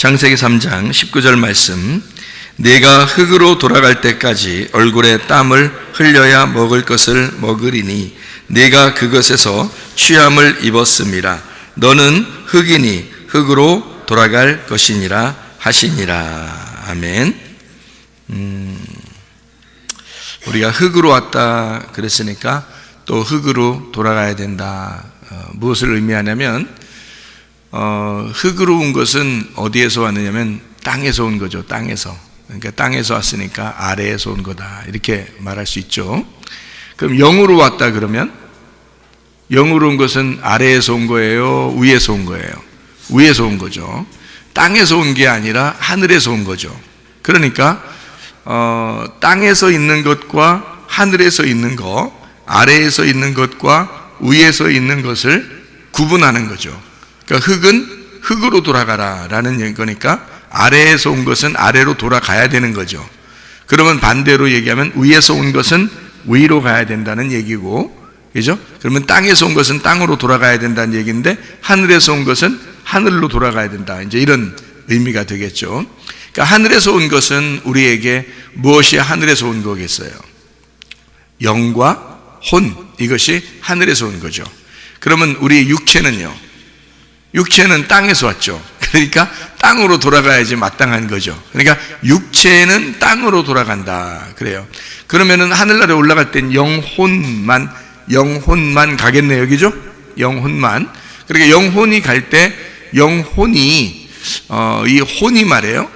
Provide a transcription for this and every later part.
창세기 3장 19절 말씀, 네가 흙으로 돌아갈 때까지 얼굴에 땀을 흘려야 먹을 것을 먹으리니 네가 그것에서 취함을 입었음이라. 너는 흙이니 흙으로 돌아갈 것이니라 하시니라. 아멘. 우리가 흙으로 왔다 그랬으니까 또 흙으로 돌아가야 된다. 무엇을 의미하냐면 흙으로 온 것은 어디에서 왔느냐면 땅에서 온 거죠. 땅에서. 그러니까 땅에서 왔으니까 아래에서 온 거다, 이렇게 말할 수 있죠. 그럼 영으로 왔다 그러면 영으로 온 것은 아래에서 온 거예요, 위에서 온 거예요? 위에서 온 거죠. 땅에서 온 게 아니라 하늘에서 온 거죠. 그러니까 땅에서 있는 것과 하늘에서 있는 것, 아래에서 있는 것과 위에서 있는 것을 구분하는 거죠. 그러니까 흙은 흙으로 돌아가라 라는 거니까 아래에서 온 것은 아래로 돌아가야 되는 거죠. 그러면 반대로 얘기하면 위에서 온 것은 위로 가야 된다는 얘기고, 그죠? 그러면 땅에서 온 것은 땅으로 돌아가야 된다는 얘기인데 하늘에서 온 것은 하늘로 돌아가야 된다, 이제 이런 의미가 되겠죠. 그러니까 하늘에서 온 것은 우리에게 무엇이 하늘에서 온 거겠어요? 영과 혼, 이것이 하늘에서 온 거죠. 그러면 우리 육체는요? 육체는 땅에서 왔죠. 그러니까 땅으로 돌아가야지 마땅한 거죠. 그러니까 육체는 땅으로 돌아간다 그래요. 그러면은 하늘나라에 올라갈 땐 영혼만 가겠네요, 그죠? 영혼만. 그러니까 영혼이 갈 때 영혼이 이 혼이 말이에요,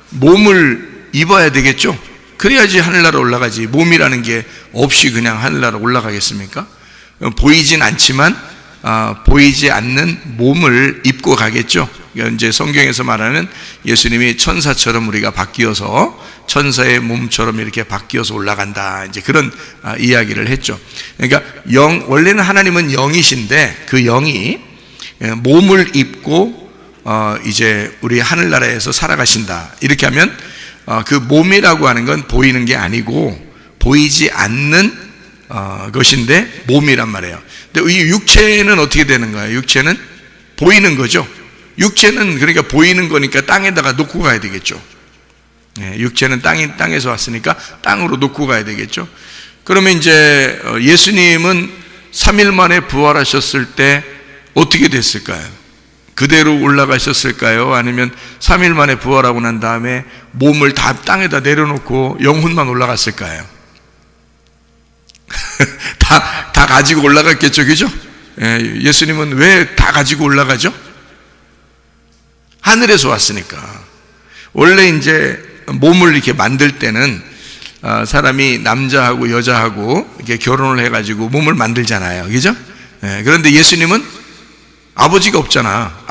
몸을 입어야 되겠죠. 그래야지 하늘나라 올라가지. 몸이라는 게 없이 그냥 하늘나라 올라가겠습니까? 보이진 않지만 보이지 않는 몸을 입고 가겠죠. 그러니까 이제 성경에서 말하는 예수님이 천사처럼 우리가 바뀌어서 천사의 몸처럼 이렇게 바뀌어서 올라간다, 이제 그런 이야기를 했죠. 그러니까 원래는 하나님은 영이신데 그 영이 몸을 입고 이제 우리 하늘나라에서 살아가신다, 이렇게 하면 그 몸이라고 하는 건 보이는 게 아니고 보이지 않는 것인데 몸이란 말이에요. 근데 이 육체는 어떻게 되는 거예요? 육체는 보이는 거죠. 육체는 그러니까 보이는 거니까 땅에다가 놓고 가야 되겠죠. 육체는 땅에서 왔으니까 땅으로 놓고 가야 되겠죠. 그러면 이제 예수님은 3일 만에 부활하셨을 때 어떻게 됐을까요? 그대로 올라가셨을까요? 아니면 3일 만에 부활하고 난 다음에 몸을 다 땅에다 내려놓고 영혼만 올라갔을까요? 다 가지고 올라갔겠죠, 그죠? 예수님은 왜 다 가지고 올라가죠? 하늘에서 왔으니까. 원래 이제 몸을 이렇게 만들 때는 사람이 남자하고 여자하고 이렇게 결혼을 해가지고 몸을 만들잖아요, 그죠? 그런데 예수님은 아버지가 없잖아.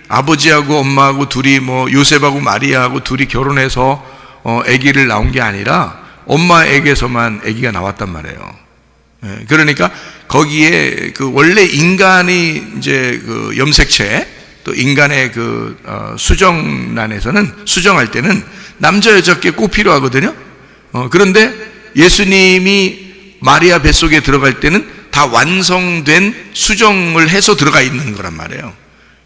아버지하고 엄마하고 둘이 요셉하고 마리아하고 둘이 결혼해서 아기를 낳은 게 아니라 엄마에게서만 아기가 나왔단 말이에요. 그러니까 거기에 그 원래 인간이 이제 그 염색체, 또 인간의 그 수정란에서는 수정할 때는 남자 여자께 꼭 필요하거든요. 그런데 예수님이 마리아 뱃속에 들어갈 때는 다 완성된 수정을 해서 들어가 있는 거란 말이에요.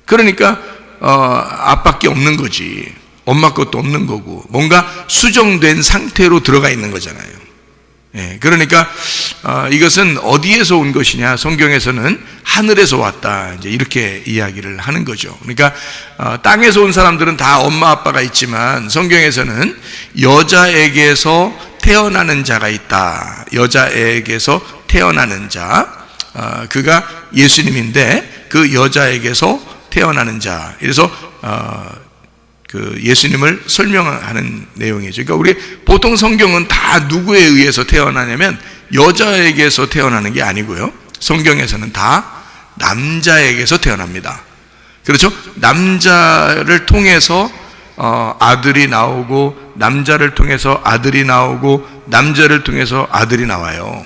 그러니까 아빠께 없는 거지, 엄마 것도 없는 거고, 뭔가 수정된 상태로 들어가 있는 거잖아요. 그러니까 이것은 어디에서 온 것이냐? 성경에서는 하늘에서 왔다, 이제 이렇게 이야기를 하는 거죠. 그러니까 땅에서 온 사람들은 다 엄마 아빠가 있지만 성경에서는 여자에게서 태어나는 자가 있다. 여자에게서 태어나는 자, 그가 예수님인데 그 여자에게서 태어나는 자. 그래서 그 예수님을 설명하는 내용이죠. 그러니까 우리 보통 성경은 다 누구에 의해서 태어나냐면 여자에게서 태어나는 게 아니고요. 성경에서는 다 남자에게서 태어납니다. 그렇죠? 남자를 통해서 아들이 나오고, 남자를 통해서 아들이 나오고, 남자를 통해서 아들이 나와요.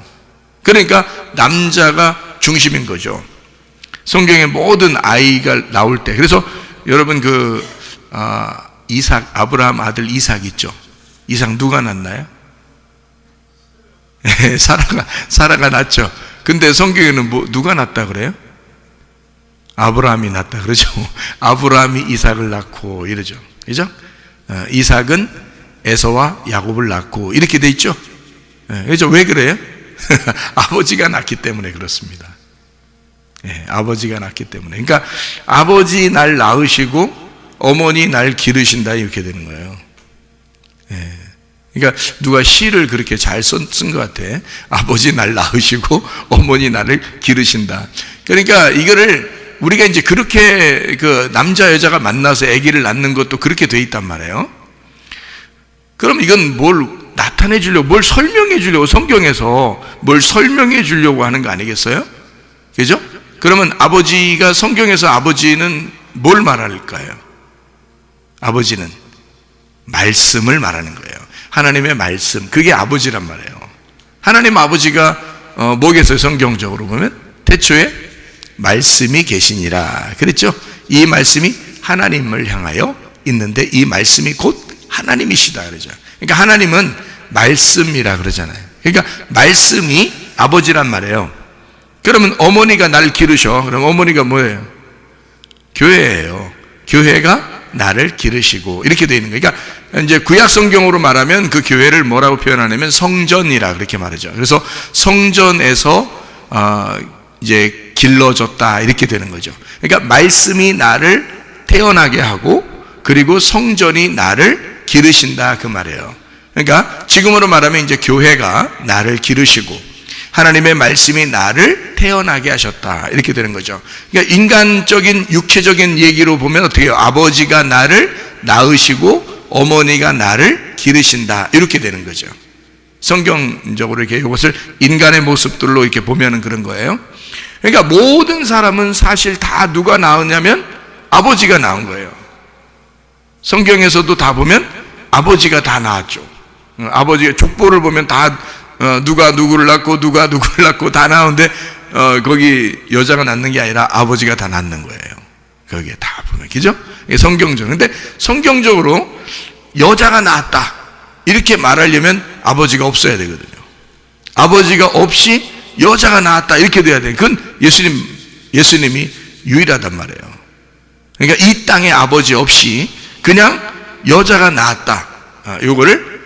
그러니까 남자가 중심인 거죠. 성경의 모든 아이가 나올 때. 그래서 여러분 이삭, 아브라함 아들 이삭 있죠? 이삭 누가 낳나요? 사라가 낳죠. 근데 성경에는 누가 낳았다 그래요? 아브라함이 낳았다 그러죠. 아브라함이 이삭을 낳고 이러죠. 그죠? 이삭은 에서와 야곱을 낳고 이렇게 돼 있죠. 그죠? 왜 그래요? 아버지가 낳기 때문에 그렇습니다. 아버지가 낳기 때문에. 그러니까 아버지 날 낳으시고 어머니 날 기르신다 이렇게 되는 거예요. 그러니까 누가 시를 그렇게 잘 쓴 것 같아. 아버지 날 낳으시고 어머니 나를 기르신다. 그러니까 이거를 우리가 이제 그렇게 그 남자 여자가 만나서 아기를 낳는 것도 그렇게 돼 있단 말이에요. 그럼 이건 뭘 나타내 주려고, 뭘 설명해 주려고, 성경에서 뭘 설명해 주려고 하는 거 아니겠어요? 그죠? 그러면 아버지가, 성경에서 아버지는 뭘 말할까요? 아버지는 말씀을 말하는 거예요. 하나님의 말씀, 그게 아버지란 말이에요. 하나님 아버지가 뭐겠어요? 성경적으로 보면 태초에 말씀이 계시니라 그랬죠? 이 말씀이 하나님을 향하여 있는데 이 말씀이 곧 하나님이시다 그러죠. 그러니까 하나님은 말씀이라 그러잖아요. 그러니까 말씀이 아버지란 말이에요. 그러면 어머니가 날 기르셔. 그럼 어머니가 뭐예요? 교회예요. 교회가 나를 기르시고 이렇게 되어 있는 거예요. 그러니까 이제 구약 성경으로 말하면 그 교회를 뭐라고 표현하냐면 성전이라 그렇게 말하죠. 그래서 성전에서 이제 길러졌다 이렇게 되는 거죠. 그러니까 말씀이 나를 태어나게 하고 그리고 성전이 나를 기르신다 그 말이에요. 그러니까 지금으로 말하면 이제 교회가 나를 기르시고 하나님의 말씀이 나를 태어나게 하셨다 이렇게 되는 거죠. 그러니까 인간적인 육체적인 얘기로 보면 어떻게 해요? 아버지가 나를 낳으시고 어머니가 나를 기르신다 이렇게 되는 거죠. 성경적으로 이렇게 이것을 인간의 모습들로 이렇게 보면은 그런 거예요. 그러니까 모든 사람은 사실 다 누가 낳았냐면 아버지가 낳은 거예요. 성경에서도 다 보면 아버지가 다 낳았죠. 아버지가 족보를 보면 다 누가 누구를 낳고 누가 누구를 낳고 다 낳았는데 거기 여자가 낳는 게 아니라 아버지가 다 낳는 거예요. 거기에 다 보면, 그죠? 성경적으로. 근데 성경적으로 여자가 낳았다 이렇게 말하려면 아버지가 없어야 되거든요. 아버지가 없이 여자가 낳았다 이렇게 돼야 돼요. 그건 예수님이 유일하단 말이에요. 그러니까 이 땅에 아버지 없이 그냥 여자가 낳았다. 요거를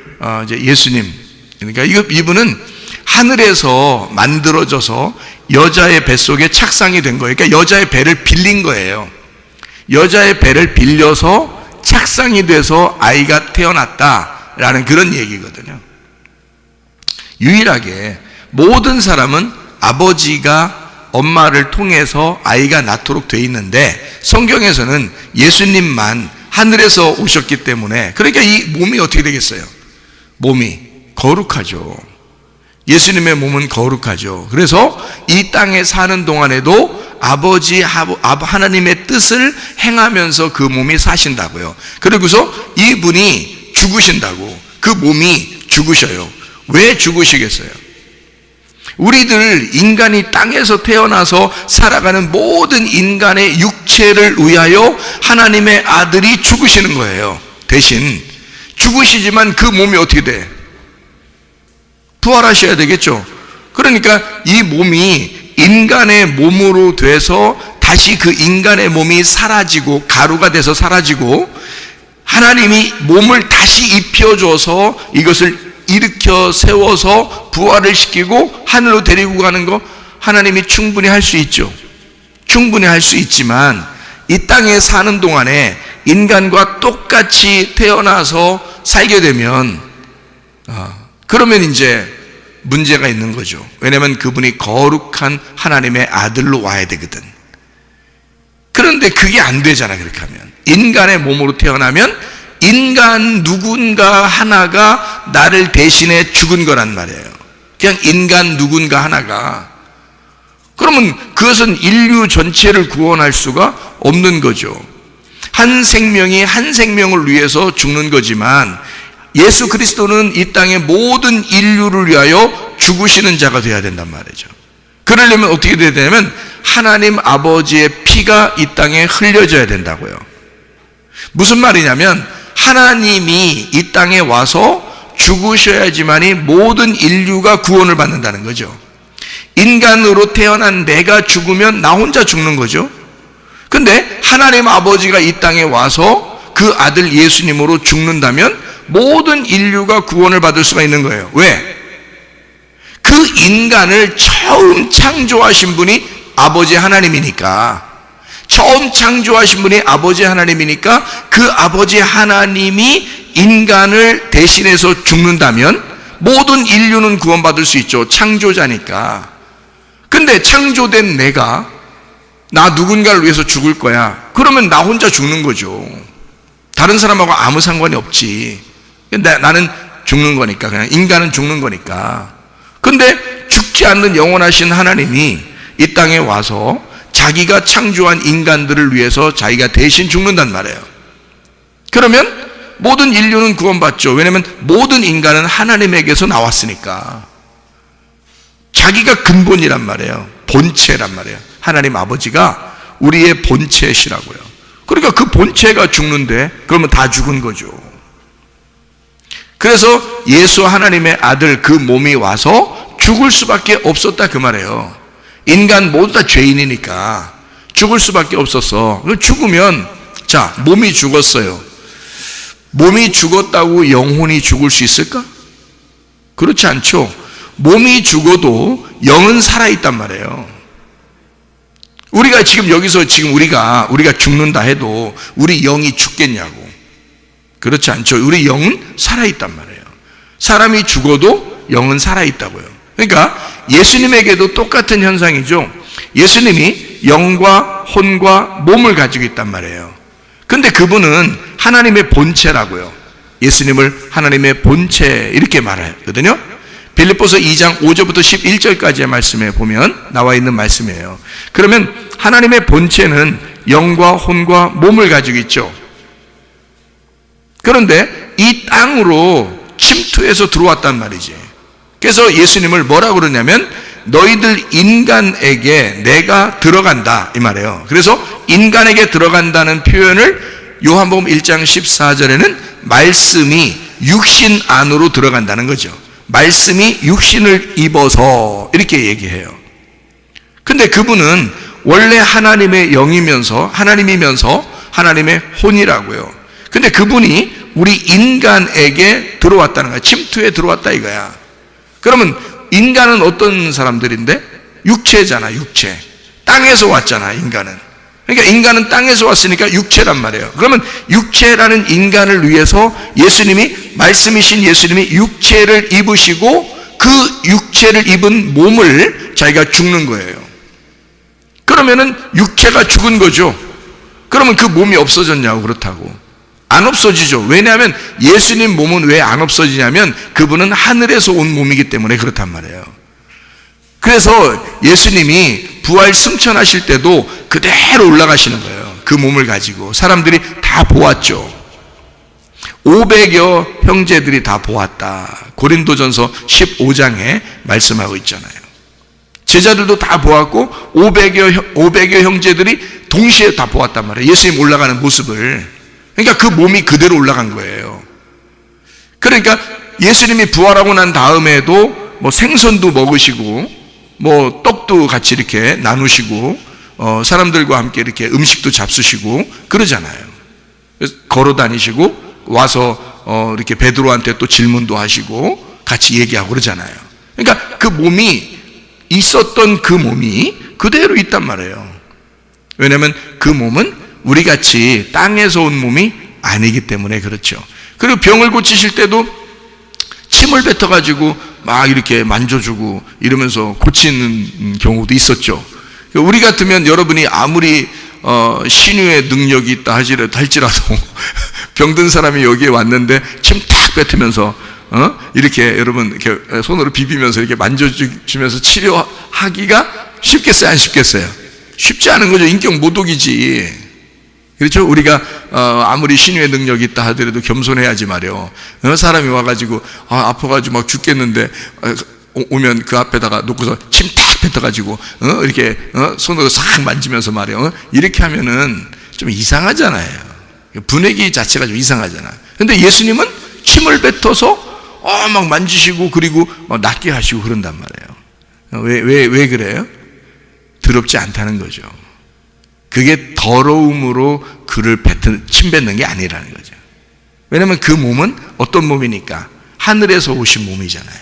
이제 예수님, 그러니까 이분은 하늘에서 만들어져서 여자의 뱃속에 착상이 된 거예요. 그러니까 여자의 배를 빌린 거예요. 여자의 배를 빌려서 착상이 돼서 아이가 태어났다라는 그런 얘기거든요. 유일하게 모든 사람은 아버지가 엄마를 통해서 아이가 낳도록 돼 있는데 성경에서는 예수님만 하늘에서 오셨기 때문에, 그러니까 이 몸이 어떻게 되겠어요? 몸이 거룩하죠. 예수님의 몸은 거룩하죠. 그래서 이 땅에 사는 동안에도 아버지 하나님의 뜻을 행하면서 그 몸이 사신다고요. 그리고서 이분이 죽으신다고, 그 몸이 죽으셔요. 왜 죽으시겠어요? 우리들 인간이 땅에서 태어나서 살아가는 모든 인간의 육체를 위하여 하나님의 아들이 죽으시는 거예요. 대신 죽으시지만 그 몸이 어떻게 돼? 부활하셔야 되겠죠. 그러니까 이 몸이 인간의 몸으로 돼서 다시 그 인간의 몸이 사라지고 가루가 돼서 사라지고 하나님이 몸을 다시 입혀줘서 이것을 일으켜 세워서 부활을 시키고 하늘로 데리고 가는 거 하나님이 충분히 할 수 있죠. 충분히 할 수 있지만 이 땅에 사는 동안에 인간과 똑같이 태어나서 살게 되면 그러면 이제 문제가 있는 거죠. 왜냐하면 그분이 거룩한 하나님의 아들로 와야 되거든. 그런데 그게 안 되잖아. 그렇게 하면 인간의 몸으로 태어나면 인간 누군가 하나가 나를 대신해 죽은 거란 말이에요. 그냥 인간 누군가 하나가. 그러면 그것은 인류 전체를 구원할 수가 없는 거죠. 한 생명이 한 생명을 위해서 죽는 거지만 예수 그리스도는 이 땅의 모든 인류를 위하여 죽으시는 자가 되어야 된단 말이죠. 그러려면 어떻게 돼야 되냐면 하나님 아버지의 피가 이 땅에 흘려져야 된다고요. 무슨 말이냐면 하나님이 이 땅에 와서 죽으셔야지만이 모든 인류가 구원을 받는다는 거죠. 인간으로 태어난 내가 죽으면 나 혼자 죽는 거죠. 근데 하나님 아버지가 이 땅에 와서 그 아들 예수님으로 죽는다면 모든 인류가 구원을 받을 수가 있는 거예요. 왜? 그 인간을 처음 창조하신 분이 아버지 하나님이니까, 처음 창조하신 분이 아버지 하나님이니까 그 아버지 하나님이 인간을 대신해서 죽는다면 모든 인류는 구원받을 수 있죠. 창조자니까. 근데 창조된 내가 나 누군가를 위해서 죽을 거야. 그러면 나 혼자 죽는 거죠. 다른 사람하고 아무 상관이 없지. 나는 죽는 거니까, 그냥 인간은 죽는 거니까. 근데 죽지 않는 영원하신 하나님이 이 땅에 와서 자기가 창조한 인간들을 위해서 자기가 대신 죽는단 말이에요. 그러면 모든 인류는 구원받죠. 왜냐하면 모든 인간은 하나님에게서 나왔으니까. 자기가 근본이란 말이에요. 본체란 말이에요. 하나님 아버지가 우리의 본체시라고요. 그러니까 그 본체가 죽는데 그러면 다 죽은 거죠. 그래서 예수 하나님의 아들 그 몸이 와서 죽을 수밖에 없었다 그 말이에요. 인간 모두 다 죄인이니까 죽을 수밖에 없었어. 죽으면, 자, 몸이 죽었어요. 몸이 죽었다고 영혼이 죽을 수 있을까? 그렇지 않죠. 몸이 죽어도 영은 살아있단 말이에요. 우리가 지금 여기서 우리가 죽는다 해도 우리 영이 죽겠냐고. 그렇지 않죠. 우리 영은 살아있단 말이에요. 사람이 죽어도 영은 살아있다고요. 그러니까 예수님에게도 똑같은 현상이죠. 예수님이 영과 혼과 몸을 가지고 있단 말이에요. 근데 그분은 하나님의 본체라고요. 예수님을 하나님의 본체 이렇게 말하거든요. 빌립보서 2장 5절부터 11절까지의 말씀에 보면 나와 있는 말씀이에요. 그러면 하나님의 본체는 영과 혼과 몸을 가지고 있죠. 그런데 이 땅으로 침투해서 들어왔단 말이지. 그래서 예수님을 뭐라고 그러냐면 너희들 인간에게 내가 들어간다 이 말이에요. 그래서 인간에게 들어간다는 표현을 요한복음 1장 14절에는 말씀이 육신 안으로 들어간다는 거죠. 말씀이 육신을 입어서 이렇게 얘기해요. 근데 그분은 원래 하나님의 영이면서 하나님이면서 하나님의 혼이라고요. 근데 그분이 우리 인간에게 들어왔다는 거야. 침투에 들어왔다 이거야. 그러면 인간은 어떤 사람들인데? 육체잖아, 육체. 땅에서 왔잖아, 인간은. 그러니까 인간은 땅에서 왔으니까 육체란 말이에요. 그러면 육체라는 인간을 위해서 예수님이, 말씀이신 예수님이 육체를 입으시고 그 육체를 입은 몸을 자기가 죽는 거예요. 그러면은 육체가 죽은 거죠. 그러면 그 몸이 없어졌냐고. 그렇다고. 안 없어지죠. 왜냐하면 예수님 몸은 왜 안 없어지냐면 그분은 하늘에서 온 몸이기 때문에 그렇단 말이에요. 그래서 예수님이 부활 승천하실 때도 그대로 올라가시는 거예요. 그 몸을 가지고. 사람들이 다 보았죠. 500여 형제들이 다 보았다. 고린도전서 15장에 말씀하고 있잖아요. 제자들도 다 보았고 500여 형제들이 동시에 다 보았단 말이에요. 예수님 올라가는 모습을. 그러니까 그 몸이 그대로 올라간 거예요. 그러니까 예수님이 부활하고 난 다음에도 뭐 생선도 먹으시고 뭐 떡도 같이 이렇게 나누시고 사람들과 함께 이렇게 음식도 잡수시고 그러잖아요. 그래서 걸어 다니시고 와서 이렇게 베드로한테 또 질문도 하시고 같이 얘기하고 그러잖아요. 그러니까 그 몸이 있었던 그 몸이 그대로 있단 말이에요. 왜냐하면 그 몸은 우리같이 땅에서 온 몸이 아니기 때문에 그렇죠. 그리고 병을 고치실 때도 침을 뱉어가지고 막 이렇게 만져주고 이러면서 고치는 경우도 있었죠. 우리 같으면 여러분이 아무리 신유의 능력이 있다 할지라도 병든 사람이 여기에 왔는데 침 탁 뱉으면서 이렇게 여러분 이렇게 손으로 비비면서 이렇게 만져주면서 치료하기가 쉽겠어요? 안 쉽겠어요? 쉽지 않은 거죠. 인격 모독이지. 그렇죠? 우리가 아무리 신유의 능력이 있다 하더라도 겸손해야지 말이요. 사람이 와가지고 아파가지고 막 죽겠는데 오면 그 앞에다가 놓고서 침 탁 뱉어가지고 이렇게 손으로 싹 만지면서 말이요. 이렇게 하면은 좀 이상하잖아요. 분위기 자체가 좀 이상하잖아. 근데 예수님은 침을 뱉어서 막 만지시고 그리고 막 낫게 하시고 그런단 말이에요. 왜 그래요? 더럽지 않다는 거죠. 그게 더러움으로 그를 침뱉는 게 아니라는 거죠. 왜냐하면 그 몸은 어떤 몸이니까 하늘에서 오신 몸이잖아요.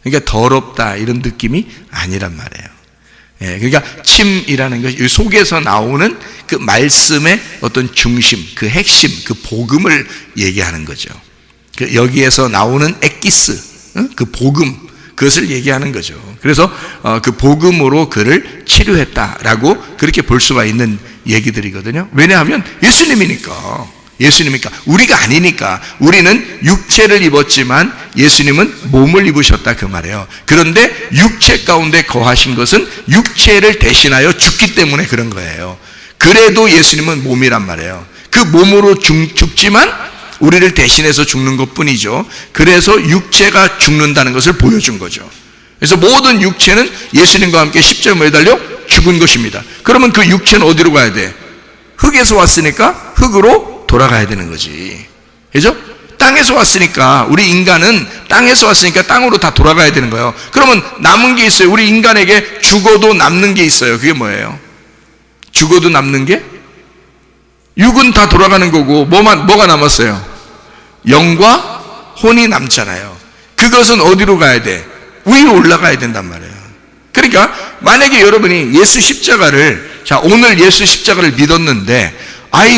그러니까 더럽다 이런 느낌이 아니란 말이에요. 예, 그러니까 침이라는 것이 속에서 나오는 그 말씀의 어떤 중심, 그 핵심, 그 복음을 얘기하는 거죠. 여기에서 나오는 엑기스, 그 복음, 그것을 얘기하는 거죠. 그래서 그 복음으로 그를 치료했다라고 그렇게 볼 수가 있는 얘기들이거든요. 왜냐하면 예수님이니까 우리가 아니니까. 우리는 육체를 입었지만 예수님은 몸을 입으셨다 그 말이에요. 그런데 육체 가운데 거하신 것은 육체를 대신하여 죽기 때문에 그런 거예요. 그래도 예수님은 몸이란 말이에요. 그 몸으로 죽지만 우리를 대신해서 죽는 것뿐이죠. 그래서 육체가 죽는다는 것을 보여준 거죠. 그래서 모든 육체는 예수님과 함께 십자가에 매달려 죽은 것입니다. 그러면 그 육체는 어디로 가야 돼? 흙에서 왔으니까 흙으로 돌아가야 되는 거지. 그죠? 땅에서 왔으니까, 우리 인간은 땅에서 왔으니까 땅으로 다 돌아가야 되는 거예요. 그러면 남은 게 있어요. 우리 인간에게 죽어도 남는 게 있어요. 그게 뭐예요? 죽어도 남는 게? 육은 다 돌아가는 거고 뭐가 남았어요? 영과 혼이 남잖아요. 그것은 어디로 가야 돼? 위로 올라가야 된단 말이에요. 그러니까 만약에 여러분이 예수 십자가를, 오늘 예수 십자가를 믿었는데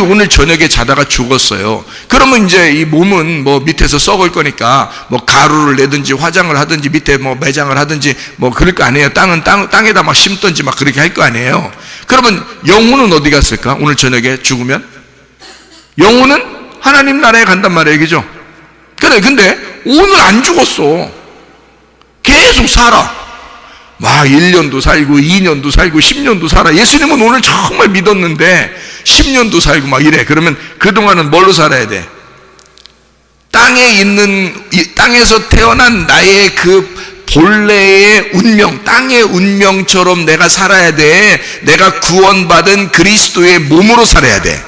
오늘 저녁에 자다가 죽었어요. 그러면 이제 이 몸은 뭐 밑에서 썩을 거니까 뭐 가루를 내든지 화장을 하든지 밑에 뭐 매장을 하든지 뭐 그럴 거 아니에요. 땅에다 막 심든지 막 그렇게 할 거 아니에요. 그러면 영혼은 어디 갔을까? 오늘 저녁에 죽으면 영혼은 하나님 나라에 간단 말이에요. 그죠? 그래, 근데 오늘 안 죽었어. 계속 살아. 막 1년도 살고 2년도 살고 10년도 살아. 예수님은 오늘 정말 믿었는데 10년도 살고 막 이래. 그러면 그동안은 뭘로 살아야 돼? 땅에서 태어난 나의 그 본래의 운명, 땅의 운명처럼 내가 살아야 돼. 내가 구원받은 그리스도의 몸으로 살아야 돼.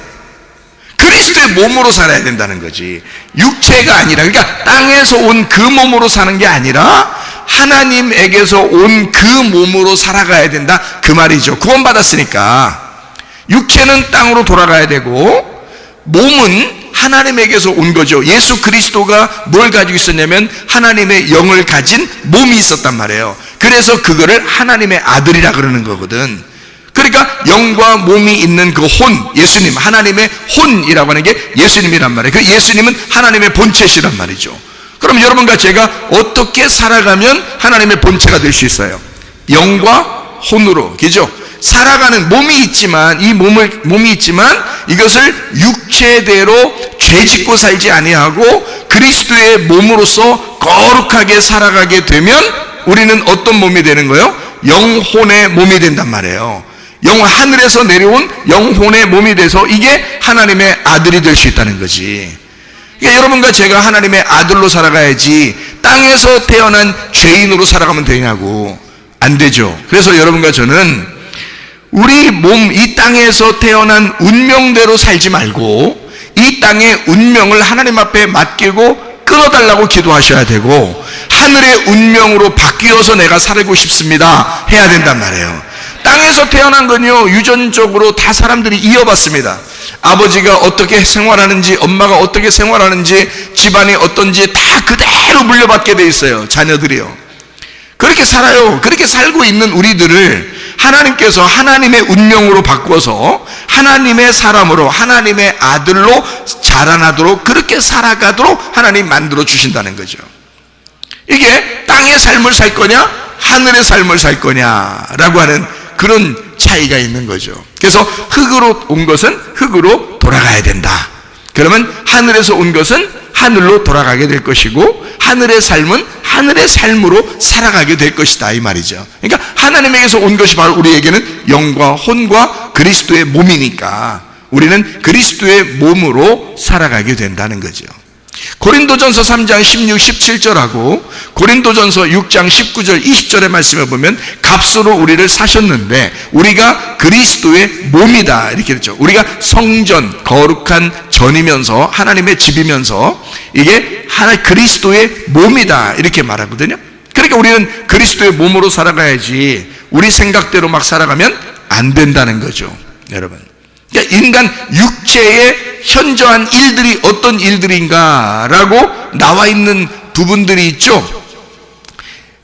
그리스도의 몸으로 살아야 된다는 거지. 육체가 아니라, 그러니까 땅에서 온 그 몸으로 사는 게 아니라 하나님에게서 온 그 몸으로 살아가야 된다 그 말이죠. 구원받았으니까 육체는 땅으로 돌아가야 되고 몸은 하나님에게서 온 거죠. 예수 그리스도가 뭘 가지고 있었냐면 하나님의 영을 가진 몸이 있었단 말이에요. 그래서 그거를 하나님의 아들이라 그러는 거거든. 그러니까 영과 몸이 있는 그 혼, 예수님, 하나님의 혼이라고 하는 게 예수님이란 말이에요. 그 예수님은 하나님의 본체시란 말이죠. 그럼 여러분과 제가 어떻게 살아가면 하나님의 본체가 될 수 있어요? 영과 혼으로, 그죠? 살아가는 몸이 있지만, 몸이 있지만 이것을 육체대로 죄짓고 살지 아니하고 그리스도의 몸으로서 거룩하게 살아가게 되면 우리는 어떤 몸이 되는 거예요? 영혼의 몸이 된단 말이에요. 하늘에서 내려온 영혼의 몸이 돼서 이게 하나님의 아들이 될 수 있다는 거지. 그러니까 여러분과 제가 하나님의 아들로 살아가야지 땅에서 태어난 죄인으로 살아가면 되냐고. 안 되죠. 그래서 여러분과 저는 우리 몸, 이 땅에서 태어난 운명대로 살지 말고 이 땅의 운명을 하나님 앞에 맡기고 끌어달라고 기도하셔야 되고 하늘의 운명으로 바뀌어서 내가 살고 싶습니다 해야 된단 말이에요. 땅에서 태어난 건요, 유전적으로 다 사람들이 이어받습니다. 아버지가 어떻게 생활하는지, 엄마가 어떻게 생활하는지, 집안이 어떤지 다 그대로 물려받게 돼 있어요. 자녀들이요. 그렇게 살아요. 그렇게 살고 있는 우리들을 하나님께서 하나님의 운명으로 바꿔서 하나님의 사람으로, 하나님의 아들로 자라나도록, 그렇게 살아가도록 하나님 만들어 주신다는 거죠. 이게 땅의 삶을 살 거냐, 하늘의 삶을 살 거냐라고 하는 그런 차이가 있는 거죠. 그래서 흙으로 온 것은 흙으로 돌아가야 된다. 그러면 하늘에서 온 것은 하늘로 돌아가게 될 것이고 하늘의 삶은 하늘의 삶으로 살아가게 될 것이다 이 말이죠. 그러니까 하나님에게서 온 것이 바로 우리에게는 영과 혼과 그리스도의 몸이니까 우리는 그리스도의 몸으로 살아가게 된다는 거죠. 고린도전서 3장 16, 17절하고 고린도전서 6장 19절, 20절의 말씀에 보면 값으로 우리를 사셨는데 우리가 그리스도의 몸이다 이렇게 됐죠. 우리가 성전, 거룩한 전이면서 하나님의 집이면서 이게 하나 그리스도의 몸이다 이렇게 말하거든요. 그러니까 우리는 그리스도의 몸으로 살아가야지 우리 생각대로 막 살아가면 안 된다는 거죠. 여러분, 그러니까 인간 육체의 현저한 일들이 어떤 일들인가라고 나와 있는 부분들이 있죠.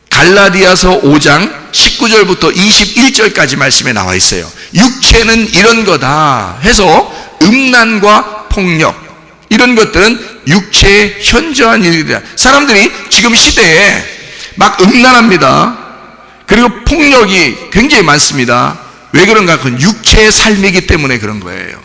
갈라디아서 5장 19절부터 21절까지 말씀에 나와 있어요. 육체는 이런 거다 해서 음란과 폭력, 이런 것들은 육체의 현저한 일들이다. 사람들이 지금 시대에 막 음란합니다. 그리고 폭력이 굉장히 많습니다. 왜 그런가? 그건 육체의 삶이기 때문에 그런 거예요.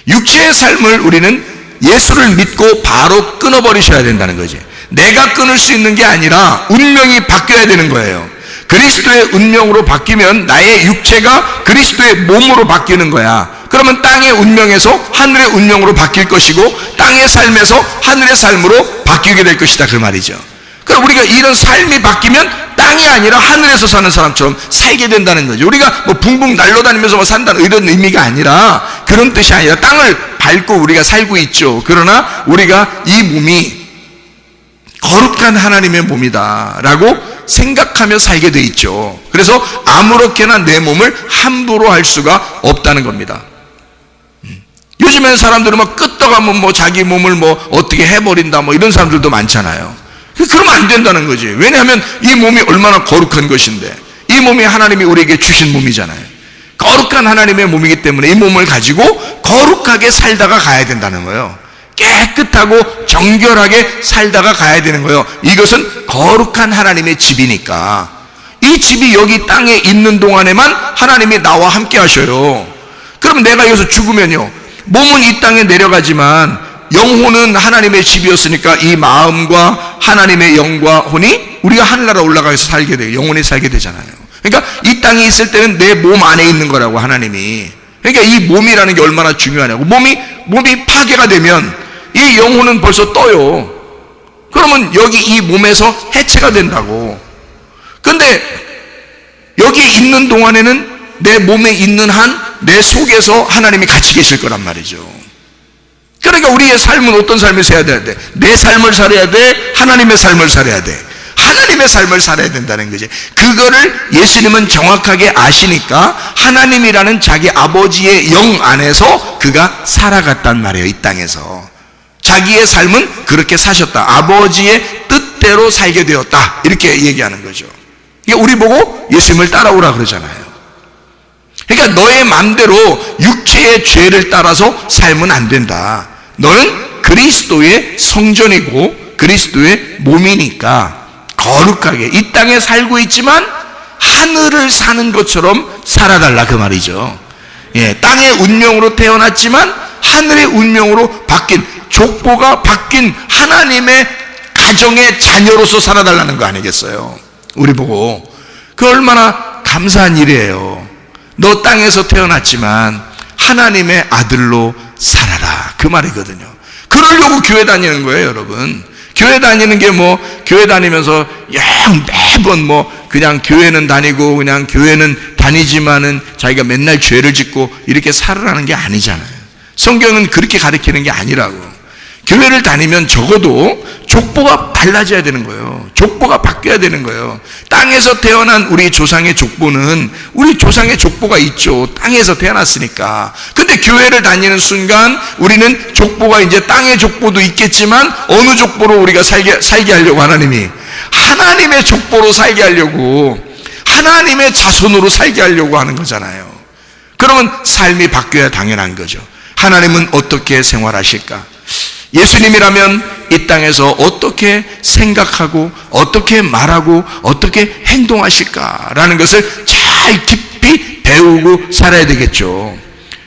육체의 삶을 우리는 예수를 믿고 바로 끊어버리셔야 된다는 거지. 내가 끊을 수 있는 게 아니라 운명이 바뀌어야 되는 거예요. 그리스도의 운명으로 바뀌면 나의 육체가 그리스도의 몸으로 바뀌는 거야. 그러면 땅의 운명에서 하늘의 운명으로 바뀔 것이고 땅의 삶에서 하늘의 삶으로 바뀌게 될 것이다, 그 말이죠. 그럼 우리가 이런 삶이 바뀌면 땅이 아니라 하늘에서 사는 사람처럼 살게 된다는 거죠. 우리가 뭐 붕붕 날아다니면서 뭐 산다는 이런 의미가 아니라, 그런 뜻이 아니라 땅을 밟고 우리가 살고 있죠. 그러나 우리가 이 몸이 거룩한 하나님의 몸이다 라고 생각하며 살게 돼 있죠. 그래서 아무렇게나 내 몸을 함부로 할 수가 없다는 겁니다. 요즘에는 사람들은 막 끄떡하면 뭐 자기 몸을 뭐 어떻게 해버린다 뭐 이런 사람들도 많잖아요. 그러면 안 된다는 거지. 왜냐하면 이 몸이 얼마나 거룩한 것인데, 이 몸이 하나님이 우리에게 주신 몸이잖아요. 거룩한 하나님의 몸이기 때문에 이 몸을 가지고 거룩하게 살다가 가야 된다는 거예요. 깨끗하고 정결하게 살다가 가야 되는 거예요. 이것은 거룩한 하나님의 집이니까. 이 집이 여기 땅에 있는 동안에만 하나님이 나와 함께 하셔요. 그럼 내가 여기서 죽으면요, 몸은 이 땅에 내려가지만 영혼은 하나님의 집이었으니까 이 마음과 하나님의 영과 혼이 우리가 하늘나라 올라가서 살게 돼요. 영혼이 살게 되잖아요. 그러니까 이 땅에 있을 때는 내 몸 안에 있는 거라고, 하나님이. 그러니까 이 몸이라는 게 얼마나 중요하냐고. 몸이 파괴가 되면 이 영혼은 벌써 떠요. 그러면 여기 이 몸에서 해체가 된다고. 근데 여기 있는 동안에는 내 몸에 있는 한 내 속에서 하나님이 같이 계실 거란 말이죠. 그러니까 우리의 삶은 어떤 삶을 살아야 돼? 내 삶을 살아야 돼? 하나님의 삶을 살아야 돼? 하나님의 삶을 살아야 된다는 거지. 그거를 예수님은 정확하게 아시니까 하나님이라는 자기 아버지의 영 안에서 그가 살아갔단 말이에요. 이 땅에서 자기의 삶은 그렇게 사셨다. 아버지의 뜻대로 살게 되었다, 이렇게 얘기하는 거죠. 이게 우리 보고 예수님을 따라오라 그러잖아요. 그러니까 너의 마음대로 육체의 죄를 따라서 살면 안 된다. 너는 그리스도의 성전이고 그리스도의 몸이니까 거룩하게 이 땅에 살고 있지만 하늘을 사는 것처럼 살아달라, 그 말이죠. 예, 땅의 운명으로 태어났지만 하늘의 운명으로 바뀐, 족보가 바뀐 하나님의 가정의 자녀로서 살아달라는 거 아니겠어요? 우리 보고. 그 얼마나 감사한 일이에요. 너 땅에서 태어났지만 하나님의 아들로 살아라, 그 말이거든요. 그러려고 교회 다니는 거예요, 여러분. 교회 다니는 게 뭐, 교회 다니면서 매번 뭐 그냥 교회는 다니고 그냥 교회는 다니지만은 자기가 맨날 죄를 짓고 이렇게 살으라는 게 아니잖아요. 성경은 그렇게 가르치는 게 아니라고. 교회를 다니면 적어도 족보가 달라져야 되는 거예요. 족보가 바뀌어야 되는 거예요. 땅에서 태어난 우리 조상의 족보는 우리 조상의 족보가 있죠. 땅에서 태어났으니까. 근데 교회를 다니는 순간 우리는 족보가 이제 땅의 족보도 있겠지만 어느 족보로 우리가 살게 하려고, 하나님의 족보로 살게 하려고, 하나님의 자손으로 살게 하려고 하는 거잖아요. 그러면 삶이 바뀌어야 당연한 거죠. 하나님은 어떻게 생활하실까? 예수님이라면 이 땅에서 어떻게 생각하고 어떻게 말하고 어떻게 행동하실까라는 것을 잘 깊이 배우고 살아야 되겠죠.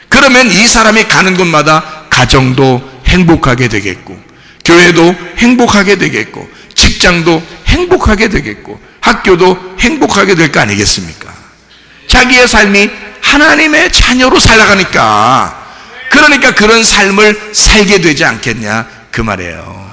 그러면 이 사람이 가는 곳마다 가정도 행복하게 되겠고, 교회도 행복하게 되겠고, 직장도 행복하게 되겠고, 학교도 행복하게 될 거 아니겠습니까? 자기의 삶이 하나님의 자녀로 살아가니까, 그러니까 그런 삶을 살게 되지 않겠냐, 그 말이에요.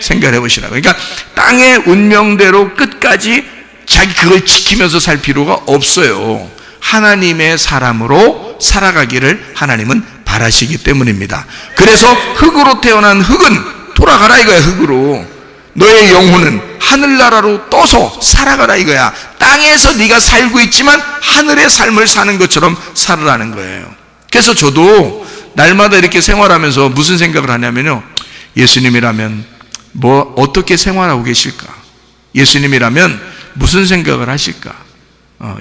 생각해 보시라고. 그러니까 땅의 운명대로 끝까지 자기 그걸 지키면서 살 필요가 없어요. 하나님의 사람으로 살아가기를 하나님은 바라시기 때문입니다. 그래서 흙으로 태어난 흙은 돌아가라 이거야, 흙으로. 너의 영혼은 하늘나라로 떠서 살아가라 이거야. 땅에서 네가 살고 있지만 하늘의 삶을 사는 것처럼 살으라는 거예요. 그래서 저도 날마다 이렇게 생활하면서 무슨 생각을 하냐면요, 예수님이라면 뭐 어떻게 생활하고 계실까? 예수님이라면 무슨 생각을 하실까?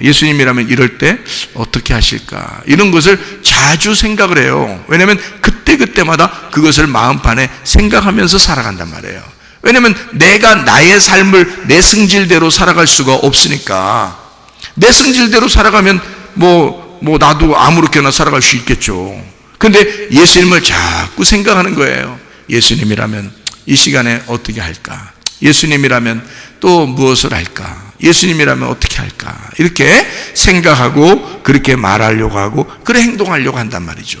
예수님이라면 이럴 때 어떻게 하실까? 이런 것을 자주 생각을 해요. 왜냐하면 그때그때마다 그것을 마음판에 생각하면서 살아간단 말이에요. 왜냐하면 내가 나의 삶을 내 승질대로 살아갈 수가 없으니까. 내 승질대로 살아가면 나도 아무렇게나 살아갈 수 있겠죠. 근데 예수님을 자꾸 생각하는 거예요. 예수님이라면 이 시간에 어떻게 할까? 예수님이라면 또 무엇을 할까? 예수님이라면 어떻게 할까? 이렇게 생각하고 그렇게 말하려고 하고 그래 행동하려고 한단 말이죠.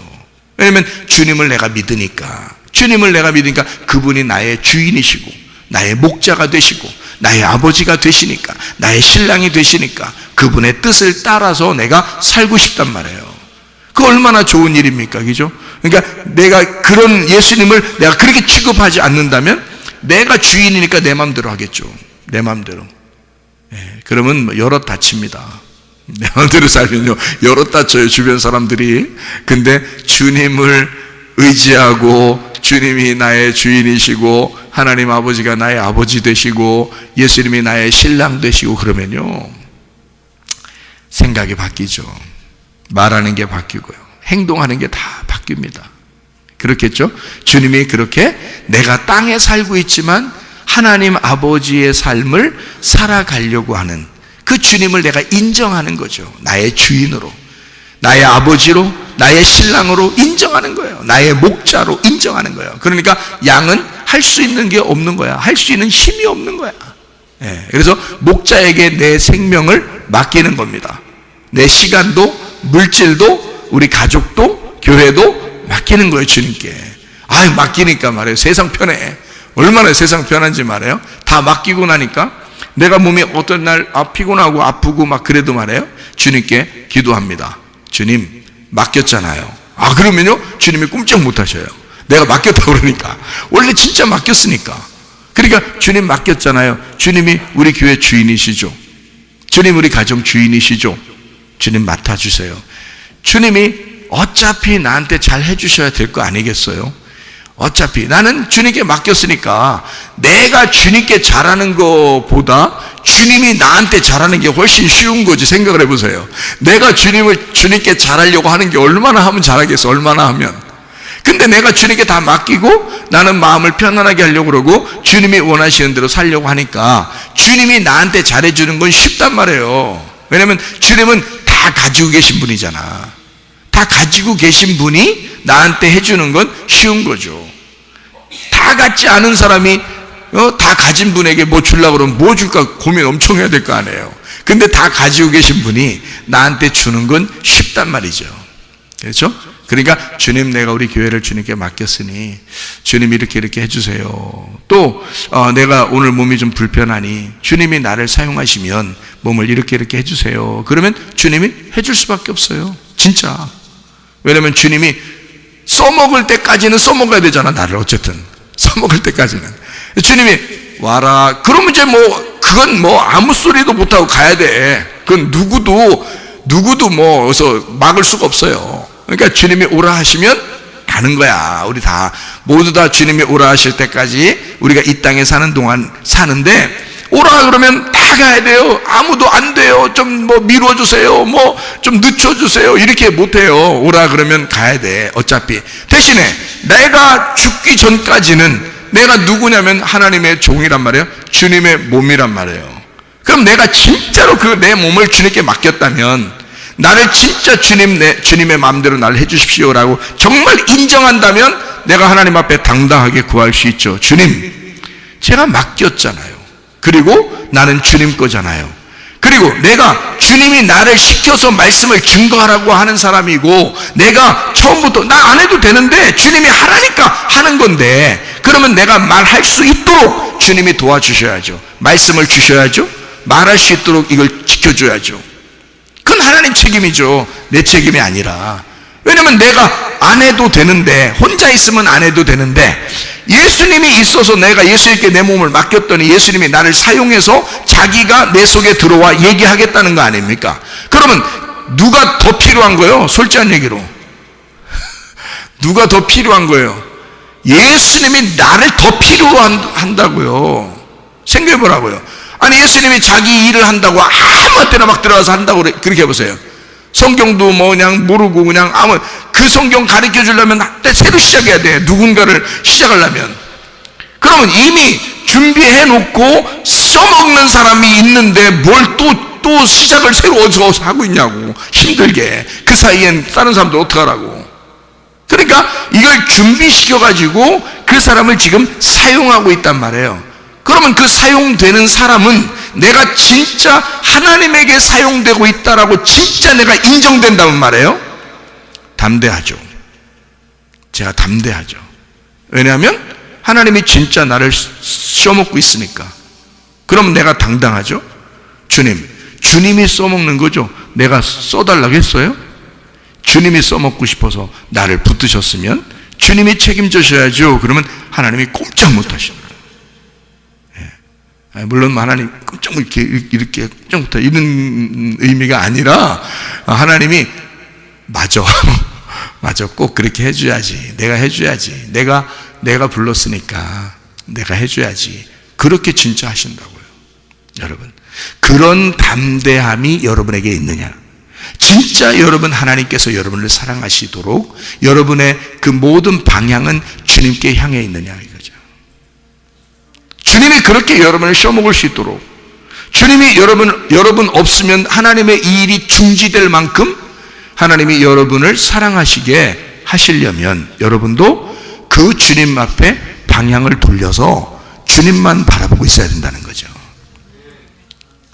왜냐하면 주님을 내가 믿으니까 그분이 나의 주인이시고 나의 목자가 되시고 나의 아버지가 되시니까, 나의 신랑이 되시니까 그분의 뜻을 따라서 내가 살고 싶단 말이에요. 그 얼마나 좋은 일입니까? 그죠? 그러니까 내가 그런 예수님을 내가 그렇게 취급하지 않는다면 내가 주인이니까 내 마음대로 하겠죠. 내 마음대로. 그러면 여럿 다칩니다. 내 마음대로 살면요, 여럿 다쳐요, 주변 사람들이. 근데 주님을 의지하고 주님이 나의 주인이시고 하나님 아버지가 나의 아버지 되시고 예수님이 나의 신랑 되시고 그러면요, 생각이 바뀌죠. 말하는 게 바뀌고요, 행동하는 게 다 바뀝니다. 그렇겠죠? 주님이 그렇게 내가 땅에 살고 있지만 하나님 아버지의 삶을 살아가려고 하는 그 주님을 내가 인정하는 거죠. 나의 주인으로, 나의 아버지로, 나의 신랑으로 인정하는 거예요. 나의 목자로 인정하는 거예요. 그러니까 양은 할 수 있는 게 없는 거야. 할 수 있는 힘이 없는 거야. 그래서 목자에게 내 생명을 맡기는 겁니다. 내 시간도, 물질도, 우리 가족도, 교회도 맡기는 거예요, 주님께. 맡기니까 말이에요, 세상 편해. 얼마나 세상 편한지 말이에요. 다 맡기고 나니까 내가 몸이 어떤 날 피곤하고 아프고 막 그래도 말이에요, 주님께 기도합니다. 주님 맡겼잖아요. 그러면요, 주님이 꼼짝 못 하셔요. 내가 맡겼다고 그러니까. 원래 진짜 맡겼으니까. 그러니까 주님 맡겼잖아요. 주님이 우리 교회 주인이시죠. 주님 우리 가정 주인이시죠. 주님 맡아주세요. 주님이 어차피 나한테 잘 해주셔야 될 거 아니겠어요? 어차피 나는 주님께 맡겼으니까 내가 주님께 잘하는 것보다 주님이 나한테 잘하는 게 훨씬 쉬운 거지. 생각을 해보세요. 내가 주님께 잘하려고 하는 게 얼마나 하면 잘하겠어, 얼마나 하면. 근데 내가 주님께 다 맡기고 나는 마음을 편안하게 하려고 그러고 주님이 원하시는 대로 살려고 하니까 주님이 나한테 잘해주는 건 쉽단 말이에요. 왜냐면 주님은 다 가지고 계신 분이잖아. 다 가지고 계신 분이 나한테 해주는 건 쉬운 거죠. 다 갖지 않은 사람이 다 가진 분에게 뭐 주려고 그러면 뭐 줄까 고민 엄청 해야 될 거 아니에요. 근데 다 가지고 계신 분이 나한테 주는 건 쉽단 말이죠. 그렇죠? 그러니까 주님, 내가 우리 교회를 주님께 맡겼으니 주님 이렇게 해주세요. 또 내가 오늘 몸이 좀 불편하니 주님이 나를 사용하시면 몸을 이렇게 해주세요. 그러면 주님이 해줄 수밖에 없어요, 진짜. 왜냐면 주님이 써먹을 때까지는 써먹어야 되잖아, 나를. 어쨌든 써먹을 때까지는 주님이 와라 그러면 이제 그건 아무 소리도 못하고 가야 돼. 그건 누구도 어서 막을 수가 없어요. 그러니까 주님이 오라 하시면 가는 거야. 우리 모두 다 주님이 오라 하실 때까지 우리가 이 땅에 사는 동안 사는데, 오라 그러면 다 가야 돼요. 아무도 안 돼요. 좀 미뤄주세요, 좀 늦춰주세요, 이렇게 못해요. 오라 그러면 가야 돼, 어차피. 대신에 내가 죽기 전까지는 내가 누구냐면 하나님의 종이란 말이에요. 주님의 몸이란 말이에요. 그럼 내가 진짜로 내 몸을 주님께 맡겼다면, 나를 진짜 주님의 마음대로 나를 해주십시오라고 정말 인정한다면 내가 하나님 앞에 당당하게 구할 수 있죠. 주님, 제가 맡겼잖아요. 그리고 나는 주님 거잖아요. 그리고 내가 주님이 나를 시켜서 말씀을 증거하라고 하는 사람이고, 내가 처음부터 나 안 해도 되는데 주님이 하라니까 하는 건데, 그러면 내가 말할 수 있도록 주님이 도와주셔야죠. 말씀을 주셔야죠. 말할 수 있도록 이걸 지켜줘야죠. 그건 하나님 책임이죠, 내 책임이 아니라. 왜냐면 내가 안 해도 되는데, 혼자 있으면 안 해도 되는데, 예수님이 있어서 내가 예수님께 내 몸을 맡겼더니 예수님이 나를 사용해서 자기가 내 속에 들어와 얘기하겠다는 거 아닙니까? 그러면 누가 더 필요한 거예요? 솔직한 얘기로 누가 더 필요한 거예요? 예수님이 나를 더 필요한다고요. 생각해보라고요. 아니 예수님이 자기 일을 한다고 아무 때나 막 들어가서 한다고 그렇게 해보세요. 성경도 뭐 그냥 모르고 그냥 그 성경 가르쳐 주려면 새로 시작해야 돼. 누군가를 시작하려면. 그러면 이미 준비해 놓고 써먹는 사람이 있는데 뭘 또 시작을 새로 어디서 하고 있냐고. 힘들게. 그 사이엔 다른 사람들 어떡하라고. 그러니까 이걸 준비시켜가지고 그 사람을 지금 사용하고 있단 말이에요. 그러면 그 사용되는 사람은 내가 진짜 하나님에게 사용되고 있다라고 진짜 내가 인정된다는 말이에요. 담대하죠. 제가 담대하죠. 왜냐하면 하나님이 진짜 나를 써먹고 있으니까. 그럼 내가 당당하죠. 주님이 써먹는 거죠. 내가 써달라고 했어요? 주님이 써먹고 싶어서 나를 붙드셨으면 주님이 책임져셔야죠. 그러면 하나님이 꼼짝 못하시는 거예요. 예. 물론 하나님 꼼짝 이렇게 꼼짝 못하 이런 의미가 아니라 하나님이 맞아 꼭 그렇게 해줘야지. 내가 해줘야지. 내가 불렀으니까 내가 해줘야지. 그렇게 진짜 하신다고요. 여러분, 그런 담대함이 여러분에게 있느냐? 진짜 여러분 하나님께서 여러분을 사랑하시도록 여러분의 그 모든 방향은 주님께 향해 있느냐 이거죠. 주님이 그렇게 여러분을 써먹을 수 있도록, 주님이 여러분 없으면 하나님의 이 일이 중지될 만큼 하나님이 여러분을 사랑하시게 하시려면 여러분도 그 주님 앞에 방향을 돌려서 주님만 바라보고 있어야 된다는 거죠.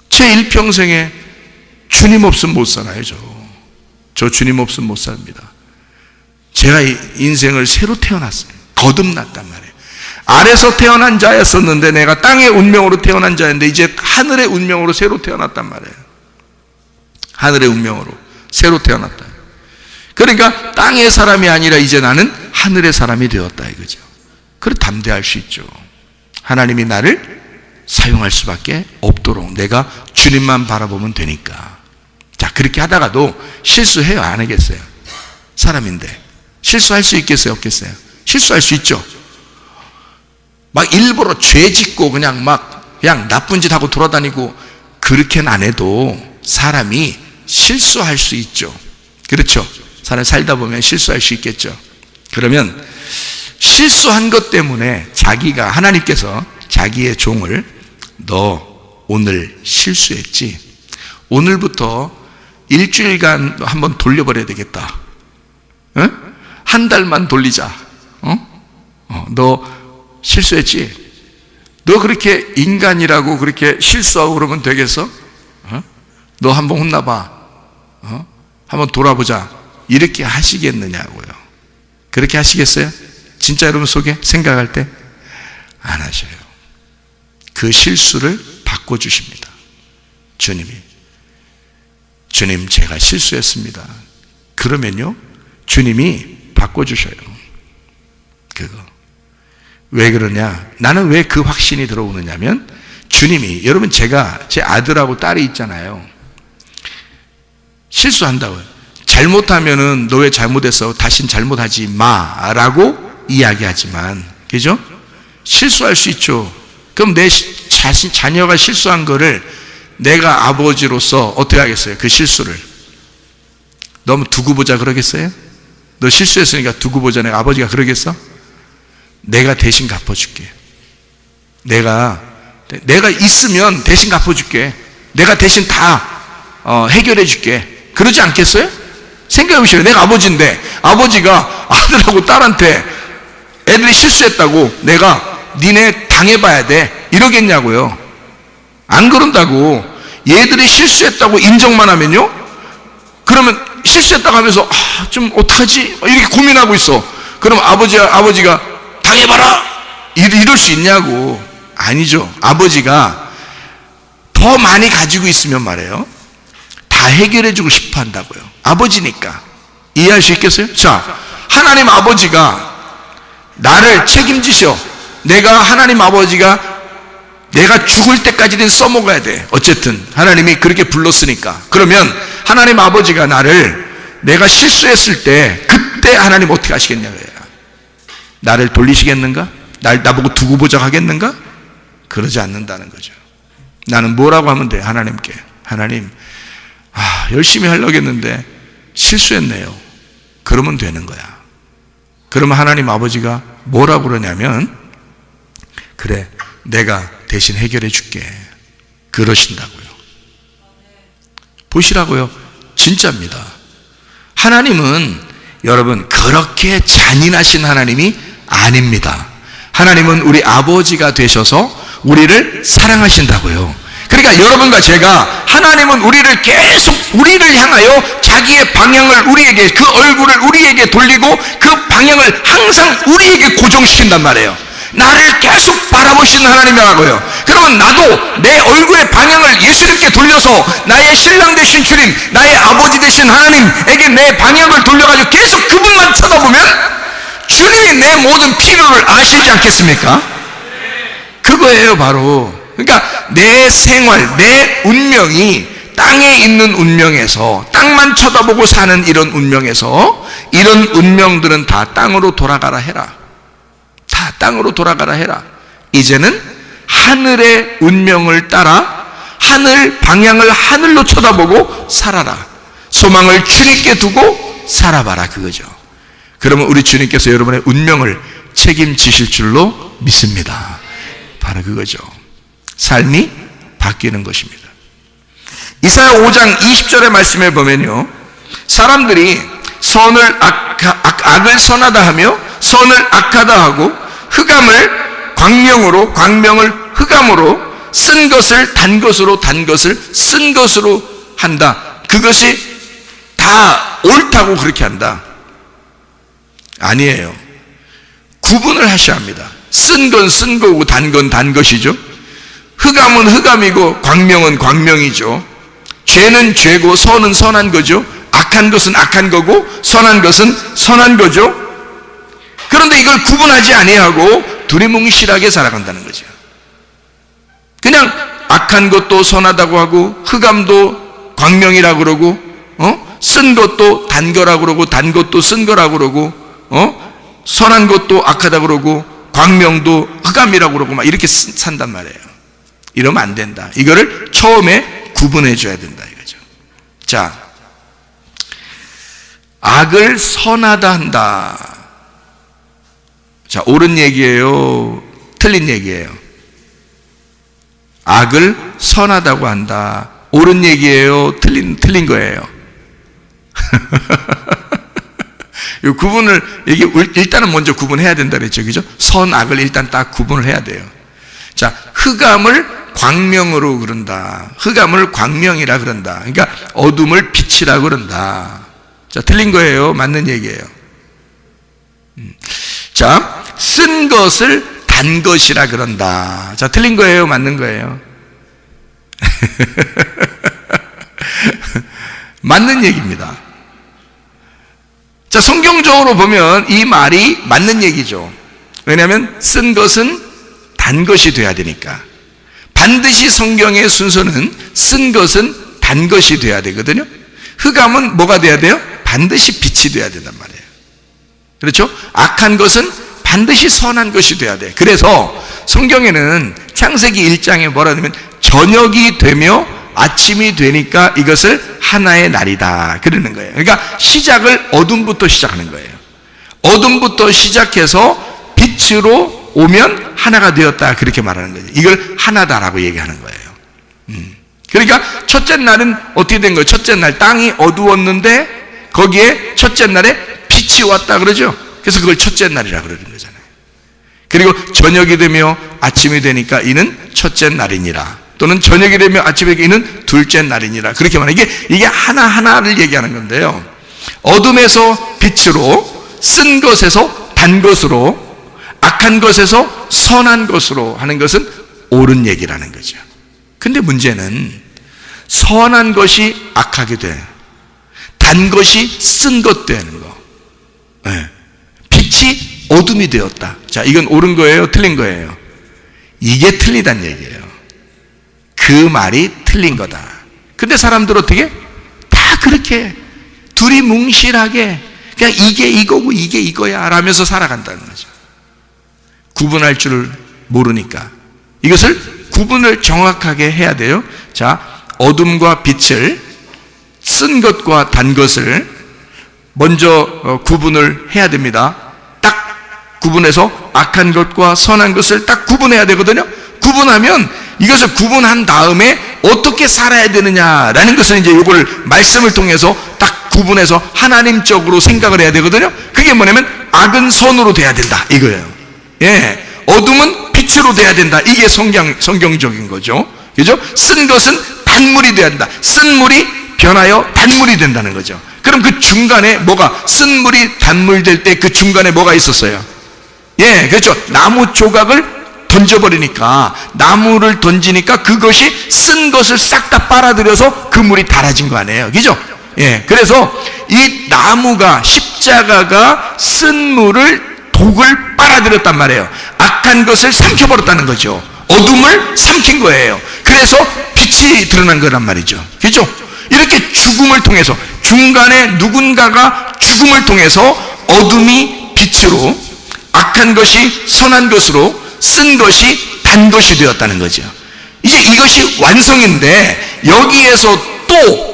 제 일평생에 주님 없으면 못 살아요. 저 주님 없으면 못 삽니다. 제가 인생을 새로 태어났어요. 거듭났단 말이에요. 아래서 태어난 자였었는데 내가 땅의 운명으로 태어난 자였는데 이제 하늘의 운명으로 새로 태어났단 말이에요. 하늘의 운명으로 새로 태어났다. 그러니까 땅의 사람이 아니라 이제 나는 하늘의 사람이 되었다 이거죠. 그래 담대할 수 있죠. 하나님이 나를 사용할 수밖에 없도록 내가 주님만 바라보면 되니까. 자, 그렇게 하다가도 실수해요? 안 하겠어요? 사람인데 실수할 수 있겠어요? 없겠어요? 실수할 수 있죠. 막 일부러 죄 짓고 그냥 나쁜 짓 하고 돌아다니고 그렇게는 안 해도 사람이 실수할 수 있죠. 그렇죠? 사람 살다 보면 실수할 수 있겠죠. 그러면 실수한 것 때문에 하나님께서 자기의 종을 너 오늘 실수했지? 오늘부터 일주일간 한번 돌려버려야 되겠다. 한 달만 돌리자. 너 실수했지? 너 그렇게 인간이라고 그렇게 실수하고 그러면 되겠어? 너 한번 혼나봐. 한번 돌아보자. 이렇게 하시겠느냐고요. 그렇게 하시겠어요? 진짜 여러분 속에 생각할 때? 안 하셔요. 그 실수를 바꿔주십니다. 주님 제가 실수했습니다. 그러면요 주님이 바꿔주셔요. 그거 왜 그러냐? 나는 왜 그 확신이 들어오느냐면 주님이, 여러분 제가 제 아들하고 딸이 있잖아요. 실수한다고요. 잘못하면은 너 왜 잘못했어? 다신 잘못하지 마라고 이야기하지만, 그죠? 실수할 수 있죠. 그럼 내 자녀가 실수한 거를 내가 아버지로서 어떻게 하겠어요? 그 실수를 너무 두고 보자 그러겠어요? 너 실수했으니까 두고 보자. 내가 아버지가 그러겠어? 내가 대신 갚아줄게. 내가 있으면 대신 갚아줄게. 내가 대신 다 해결해 줄게. 그러지 않겠어요? 생각해 보시죠. 내가 아버지인데 아버지가 아들하고 딸한테 애들이 실수했다고 내가 니네 당해봐야 돼 이러겠냐고요. 안 그런다고. 얘들이 실수했다고 인정만 하면요, 그러면 실수했다고 하면서 좀 어떡하지? 이렇게 고민하고 있어. 그럼 아버지가 당해봐라 이럴 수 있냐고. 아니죠. 아버지가 더 많이 가지고 있으면 말이에요 다 해결해주고 싶어 한다고요. 아버지니까. 이해할 수 있겠어요? 자, 하나님 아버지가 나를 책임지셔. 하나님 아버지가 내가 죽을 때까지는 써먹어야 돼. 어쨌든 하나님이 그렇게 불렀으니까. 그러면 하나님 아버지가 내가 실수했을 때 그때 그런데 하나님 어떻게 하시겠냐고요. 나를 돌리시겠는가? 나보고 두고 보자 하겠는가? 그러지 않는다는 거죠. 나는 뭐라고 하면 돼? 하나님께, 하나님, 열심히 하려고 했는데 실수했네요. 그러면 되는 거야. 그러면 하나님 아버지가 뭐라고 그러냐면, 그래, 내가 대신 해결해 줄게. 그러신다고요. 보시라고요. 진짜입니다. 하나님은 여러분 그렇게 잔인하신 하나님이 아닙니다. 하나님은 우리 아버지가 되셔서 우리를 사랑하신다고요. 그러니까 여러분과 제가, 하나님은 우리를 계속 우리를 향하여 자기의 방향을 우리에게, 그 얼굴을 우리에게 돌리고 그 방향을 항상 우리에게 고정시킨단 말이에요. 나를 계속 바라보시는 하나님이라고요. 그러면 나도 내 얼굴의 방향을 예수님께 돌려서 나의 신랑 되신 주님, 나의 아버지 되신 하나님에게 내 방향을 돌려가지고 계속 그분만 쳐다보면 주님이 내 모든 필요를 아시지 않겠습니까? 그거예요, 바로. 그러니까 내 생활, 내 운명이 땅에 있는 운명에서, 땅만 쳐다보고 사는 이런 운명에서, 이런 운명들은 다 땅으로 돌아가라 해라. 다 땅으로 돌아가라 해라. 이제는 하늘의 운명을 따라 하늘 방향을 하늘로 쳐다보고 살아라. 소망을 주님께 두고 살아봐라, 그거죠. 그러면 우리 주님께서 여러분의 운명을 책임지실 줄로 믿습니다. 바로 그거죠. 삶이 바뀌는 것입니다. 이사야 5장 20절의 말씀에 보면요, 사람들이 악을 선하다 하며 선을 악하다 하고 흑암을 광명으로, 광명을 흑암으로, 쓴 것을 단 것으로, 단 것을 쓴 것으로 한다. 그것이 다 옳다고 그렇게 한다. 아니에요. 구분을 하셔야 합니다. 쓴 건 쓴 거고 단 건 단 것이죠. 흑암은 흑암이고 광명은 광명이죠. 죄는 죄고 선은 선한 거죠. 악한 것은 악한 거고 선한 것은 선한 거죠. 그런데 이걸 구분하지 아니하고 두리뭉실하게 살아간다는 거죠. 그냥 악한 것도 선하다고 하고 흑암도 광명이라고 그러고 쓴 것도 단 거라고 그러고 단 것도 쓴 거라고 그러고 선한 것도 악하다고 그러고 광명도 흑암이라고 그러고 막 이렇게 산단 말이에요. 이러면 안 된다. 이거를 처음에 구분해 줘야 된다 이거죠. 자, 악을 선하다 한다. 자, 옳은 얘기예요, 틀린 얘기예요? 악을 선하다고 한다. 옳은 얘기예요, 틀린 거예요? 이 구분을, 이게 일단은 먼저 구분해야 된다 그랬죠, 그죠? 선, 악을 일단 딱 구분을 해야 돼요. 자, 흑암을 광명으로 그런다. 흑암을 광명이라 그런다. 그러니까 어둠을 빛이라 그런다. 자, 틀린 거예요, 맞는 얘기예요? 자, 쓴 것을 단 것이라 그런다. 자, 틀린 거예요, 맞는 거예요? 맞는 얘기입니다. 자, 성경적으로 보면 이 말이 맞는 얘기죠. 왜냐하면 쓴 것은 단 것이 돼야 되니까. 반드시 성경의 순서는 쓴 것은 단 것이 돼야 되거든요. 흑암은 뭐가 돼야 돼요? 반드시 빛이 돼야 된단 말이에요. 그렇죠? 악한 것은 반드시 선한 것이 돼야 돼. 그래서 성경에는 창세기 1장에 뭐라 하냐면 저녁이 되며 아침이 되니까 이것을 하나의 날이다 그러는 거예요. 그러니까 시작을 어둠부터 시작하는 거예요. 어둠부터 시작해서 빛으로 오면 하나가 되었다 그렇게 말하는 거예요. 이걸 하나다라고 얘기하는 거예요. 그러니까 첫째 날은 어떻게 된 거예요? 첫째 날 땅이 어두웠는데 거기에 첫째 날에 빛이 왔다 그러죠. 그래서 그걸 첫째 날이라 그러는 거잖아요. 그리고 저녁이 되며 아침이 되니까 이는 첫째 날이니라. 또는 저녁이 되며 아침에 이는 둘째 날이니라. 그렇게 말해요. 이게 하나하나를 얘기하는 건데요. 어둠에서 빛으로, 쓴 것에서 단 것으로, 악한 것에서 선한 것으로 하는 것은 옳은 얘기라는 거죠. 근데 문제는 선한 것이 악하게 돼. 단 것이 쓴 것 되는 거. 네. 빛이 어둠이 되었다. 자, 이건 옳은 거예요, 틀린 거예요? 이게 틀리단 얘기예요. 그 말이 틀린 거다. 근데 사람들 어떻게? 다 그렇게 두리뭉실하게 그냥 이게 이거고 이게 이거야 라면서 살아간다는 거죠. 구분할 줄 모르니까. 이것을 구분을 정확하게 해야 돼요. 자, 어둠과 빛을, 쓴 것과 단 것을 먼저 구분을 해야 됩니다. 딱 구분해서 악한 것과 선한 것을 딱 구분해야 되거든요. 구분하면 이것을 구분한 다음에 어떻게 살아야 되느냐라는 것을 이제 이걸 말씀을 통해서 딱 구분해서 하나님적으로 생각을 해야 되거든요. 그게 뭐냐면 악은 선으로 돼야 된다 이거예요. 예, 어둠은 빛으로 돼야 된다. 이게 성경적인 거죠. 그죠? 쓴 것은 단물이 돼야 된다. 쓴 물이 변하여 단물이 된다는 거죠. 그럼 그 중간에 뭐가, 쓴 물이 단물 될 때 그 중간에 뭐가 있었어요? 예, 그렇죠. 나무 조각을 던져버리니까, 나무를 던지니까 그것이 쓴 것을 싹 다 빨아들여서 그 물이 달아진 거 아니에요. 그죠? 예, 그래서 이 나무가, 십자가가 쓴 물을, 독을 빨아들였단 말이에요. 악한 것을 삼켜버렸다는 거죠. 어둠을 삼킨 거예요. 그래서 빛이 드러난 거란 말이죠. 그죠? 이렇게 죽음을 통해서, 중간에 누군가가 죽음을 통해서 어둠이 빛으로, 악한 것이 선한 것으로, 쓴 것이 단 것이 되었다는 거죠. 이제 이것이 완성인데, 여기에서 또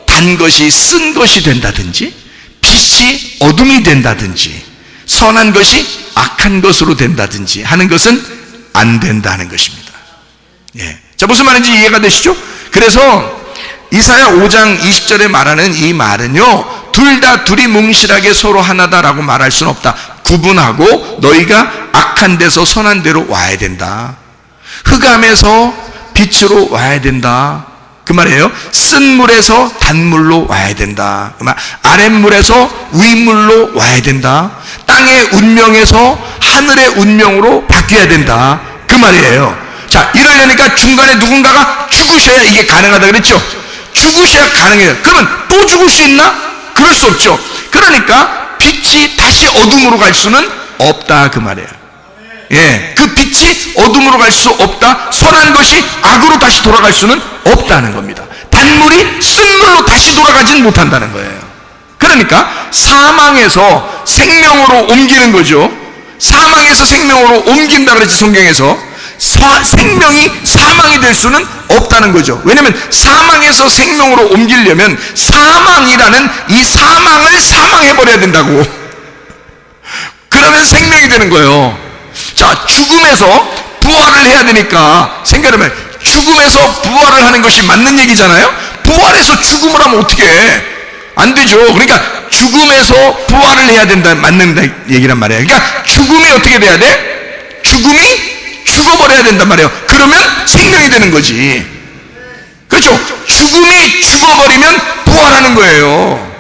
단 것이 쓴 것이 된다든지, 빛이 어둠이 된다든지, 선한 것이 악한 것으로 된다든지 하는 것은 안 된다는 것입니다. 예. 자, 무슨 말인지 이해가 되시죠? 그래서 이사야 5장 20절에 말하는 이 말은요, 둘이 뭉실하게 서로 하나다라고 말할 수는 없다. 구분하고 너희가 악한 데서 선한 데로 와야 된다. 흑암에서 빛으로 와야 된다. 그 말이에요. 쓴 물에서 단물로 와야 된다. 아랫물에서 윗물로 와야 된다. 땅의 운명에서 하늘의 운명으로 바뀌어야 된다. 그 말이에요. 자, 이러려니까 중간에 누군가가 죽으셔야 이게 가능하다 그랬죠? 죽으셔야 가능해요. 그러면 또 죽을 수 있나? 그럴 수 없죠. 그러니까 빛이 다시 어둠으로 갈 수는 없다 그 말이에요. 예, 그 빛이 어둠으로 갈 수 없다. 선한 것이 악으로 다시 돌아갈 수는 없다는 겁니다. 단물이 쓴물로 다시 돌아가진 못한다는 거예요. 그러니까 사망에서 생명으로 옮기는 거죠. 사망에서 생명으로 옮긴다 그랬지 성경에서. 생명이 사망이 될 수는 없다는 거죠. 왜냐하면 사망에서 생명으로 옮기려면 사망이라는 이 사망을 사망해버려야 된다고. 그러면 생명이 되는 거예요. 자, 죽음에서 부활을 해야 되니까 생각해보면 죽음에서 부활을 하는 것이 맞는 얘기잖아요. 부활해서 죽음을 하면 어떻게 해? 안 되죠. 그러니까 죽음에서 부활을 해야 된다, 맞는 얘기란 말이에요. 그러니까 죽음이 어떻게 돼야 돼? 죽음이 죽어버려야 된단 말이에요. 그러면 생명이 되는 거지. 그렇죠? 죽음이 죽어버리면 부활하는 거예요.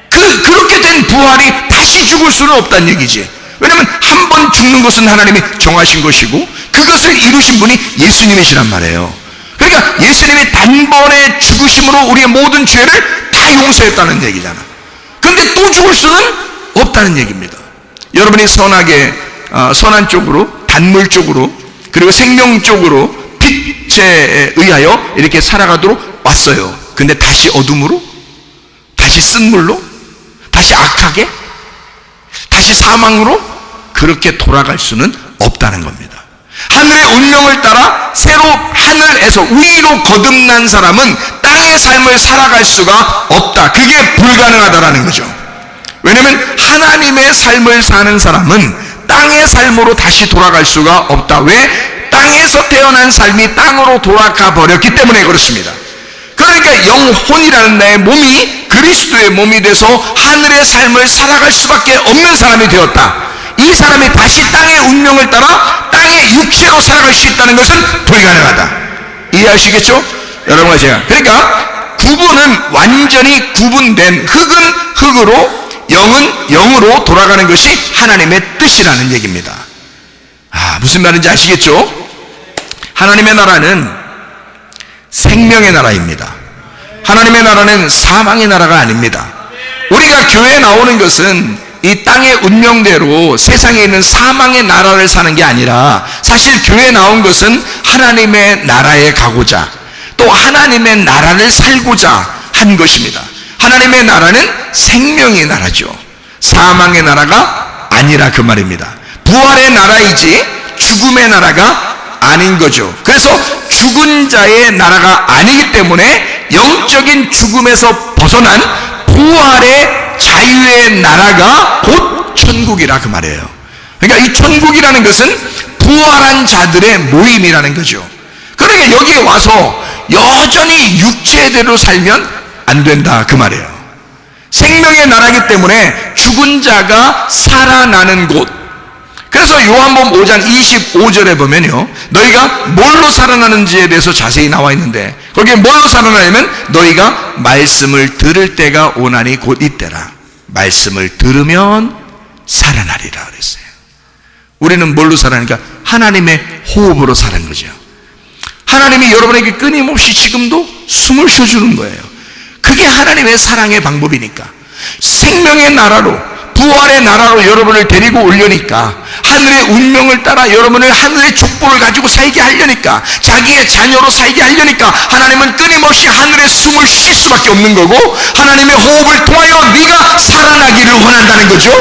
그렇게 된 부활이 다시 죽을 수는 없다는 얘기지. 왜냐하면 한 번 죽는 것은 하나님이 정하신 것이고 그것을 이루신 분이 예수님이시란 말이에요. 그러니까 예수님이 단번에 죽으심으로 우리의 모든 죄를 다 용서했다는 얘기잖아. 그런데 또 죽을 수는 없다는 얘기입니다. 여러분이 선한 쪽으로, 단물 쪽으로, 그리고 생명 쪽으로 빛에 의하여 이렇게 살아가도록 왔어요. 근데 다시 어둠으로, 다시 쓴물로, 다시 악하게, 다시 사망으로 그렇게 돌아갈 수는 없다는 겁니다. 하늘의 운명을 따라 새로 하늘에서 위로 거듭난 사람은 땅의 삶을 살아갈 수가 없다. 그게 불가능하다라는 거죠. 왜냐하면 하나님의 삶을 사는 사람은 땅의 삶으로 다시 돌아갈 수가 없다. 왜? 땅에서 태어난 삶이 땅으로 돌아가 버렸기 때문에 그렇습니다. 그러니까 영혼이라는 나의 몸이 그리스도의 몸이 돼서 하늘의 삶을 살아갈 수밖에 없는 사람이 되었다. 이 사람이 다시 땅의 운명을 따라 땅의 육체로 살아갈 수 있다는 것은 불가능하다. 이해하시겠죠? 여러분과 제가. 그러니까 구분은 완전히 구분된, 흙은 흙으로, 영은 영으로 돌아가는 것이 하나님의 뜻이라는 얘기입니다. 무슨 말인지 아시겠죠? 하나님의 나라는 생명의 나라입니다. 하나님의 나라는 사망의 나라가 아닙니다. 우리가 교회에 나오는 것은 이 땅의 운명대로 세상에 있는 사망의 나라를 사는 게 아니라 사실 교회에 나온 것은 하나님의 나라에 가고자 또 하나님의 나라를 살고자 한 것입니다. 하나님의 나라는 생명의 나라죠. 사망의 나라가 아니라 그 말입니다. 부활의 나라이지 죽음의 나라가 아닌 거죠. 그래서 죽은 자의 나라가 아니기 때문에 영적인 죽음에서 벗어난 부활의 자유의 나라가 곧 천국이라 그 말이에요. 그러니까 이 천국이라는 것은 부활한 자들의 모임이라는 거죠. 그러니까 여기에 와서 여전히 육체대로 살면 안 된다 그 말이에요. 생명의 나라이기 때문에 죽은 자가 살아나는 곳. 그래서 요한복음 5장 25절에 보면요, 너희가 뭘로 살아나는지에 대해서 자세히 나와 있는데, 거기에 뭘로 살아나냐면 너희가 말씀을 들을 때가 오나니 곧 이때라. 말씀을 들으면 살아나리라 그랬어요. 우리는 뭘로 살아나니까 하나님의 호흡으로 사는 거죠. 하나님이 여러분에게 끊임없이 지금도 숨을 쉬어주는 거예요. 그게 하나님의 사랑의 방법이니까. 생명의 나라로, 부활의 나라로 여러분을 데리고 오려니까, 하늘의 운명을 따라 여러분을 하늘의 족보를 가지고 살게 하려니까, 자기의 자녀로 살게 하려니까 하나님은 끊임없이 하늘의 숨을 쉴 수밖에 없는 거고, 하나님의 호흡을 통하여 네가 살아나기를 원한다는 거죠.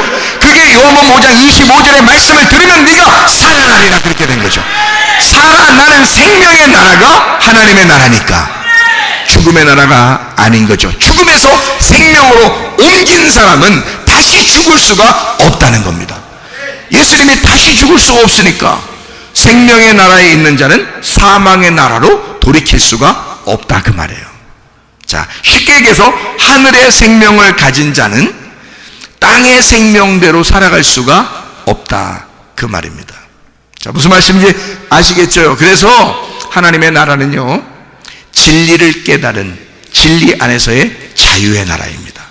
그게 요한복음 5장 25절의 말씀을 들으면 네가 살아나리라 그렇게 된 거죠. 살아나는 생명의 나라가 하나님의 나라니까 죽음의 나라가 아닌 거죠. 죽음에서 생명으로 옮긴 사람은 다시 죽을 수가 없다는 겁니다. 예수님이 다시 죽을 수가 없으니까 생명의 나라에 있는 자는 사망의 나라로 돌이킬 수가 없다 그 말이에요. 자, 쉽게 얘기해서 하늘의 생명을 가진 자는 땅의 생명대로 살아갈 수가 없다 그 말입니다. 자, 무슨 말씀인지 아시겠죠? 그래서 하나님의 나라는요, 진리를 깨달은 진리 안에서의 자유의 나라입니다.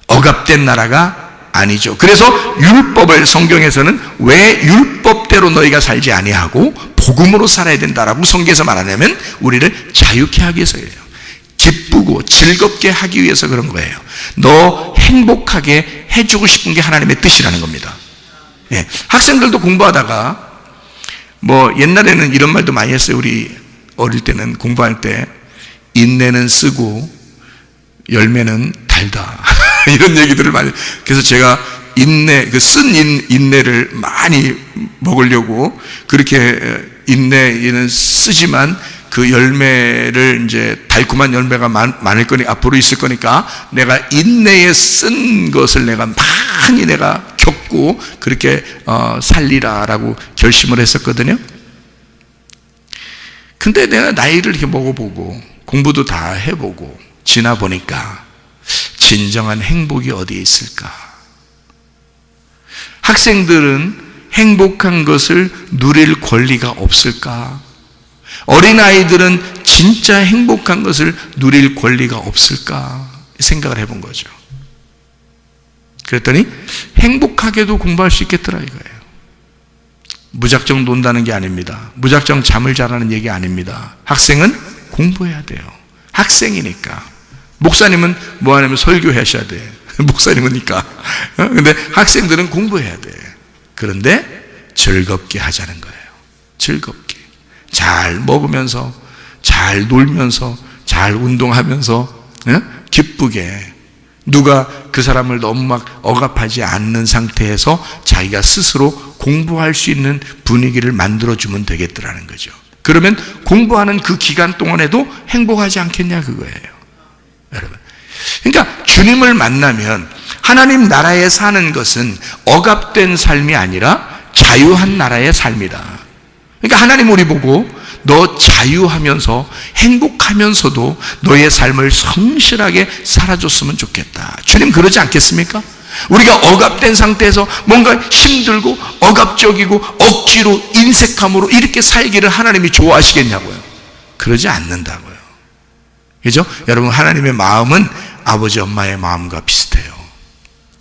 억압된 나라가 아니죠. 그래서 율법을 성경에서는 왜 율법대로 너희가 살지 아니하고 복음으로 살아야 된다라고 성경에서 말하냐면 우리를 자유케 하기 위해서예요. 기쁘고 즐겁게 하기 위해서 그런 거예요. 너 행복하게 해주고 싶은 게 하나님의 뜻이라는 겁니다. 예, 학생들도 공부하다가 뭐 옛날에는 이런 말도 많이 했어요. 우리 어릴 때는 공부할 때 인내는 쓰고 열매는 달다 이런 얘기들을 많이. 그래서 제가 인내, 그 쓴 인내를 많이 먹으려고 그렇게 인내는 쓰지만 그 열매를 이제 달콤한 열매가 많을 거니 앞으로 있을 거니까 내가 인내에 쓴 것을 내가 많이 내가 겪고 그렇게 살리라라고 결심을 했었거든요. 근데 내가 나이를 이렇게 먹어보고 공부도 다 해보고 지나 보니까 진정한 행복이 어디에 있을까? 학생들은 행복한 것을 누릴 권리가 없을까? 어린아이들은 진짜 행복한 것을 누릴 권리가 없을까? 생각을 해본 거죠. 그랬더니 행복하게도 공부할 수 있겠더라 이거예요. 무작정 논다는 게 아닙니다. 무작정 잠을 자라는 얘기 아닙니다. 학생은 공부해야 돼요. 학생이니까. 목사님은 뭐 하냐면 설교하셔야 돼. 목사님이니까. 근데 학생들은 공부해야 돼. 그런데 즐겁게 하자는 거예요. 즐겁게. 잘 먹으면서, 잘 놀면서, 잘 운동하면서, 기쁘게. 누가 그 사람을 너무 막 억압하지 않는 상태에서 자기가 스스로 공부할 수 있는 분위기를 만들어주면 되겠더라는 거죠. 그러면 공부하는 그 기간 동안에도 행복하지 않겠냐 그거예요. 여러분. 그러니까 주님을 만나면 하나님 나라에 사는 것은 억압된 삶이 아니라 자유한 나라의 삶이다. 그러니까 하나님 우리 보고 너 자유하면서 행복하면서도 너의 삶을 성실하게 살아줬으면 좋겠다. 주님 그러지 않겠습니까? 우리가 억압된 상태에서 뭔가 힘들고 억압적이고 억지로 인색함으로 이렇게 살기를 하나님이 좋아하시겠냐고요. 그러지 않는다고요. 그죠? 여러분 하나님의 마음은 아버지 엄마의 마음과 비슷해요.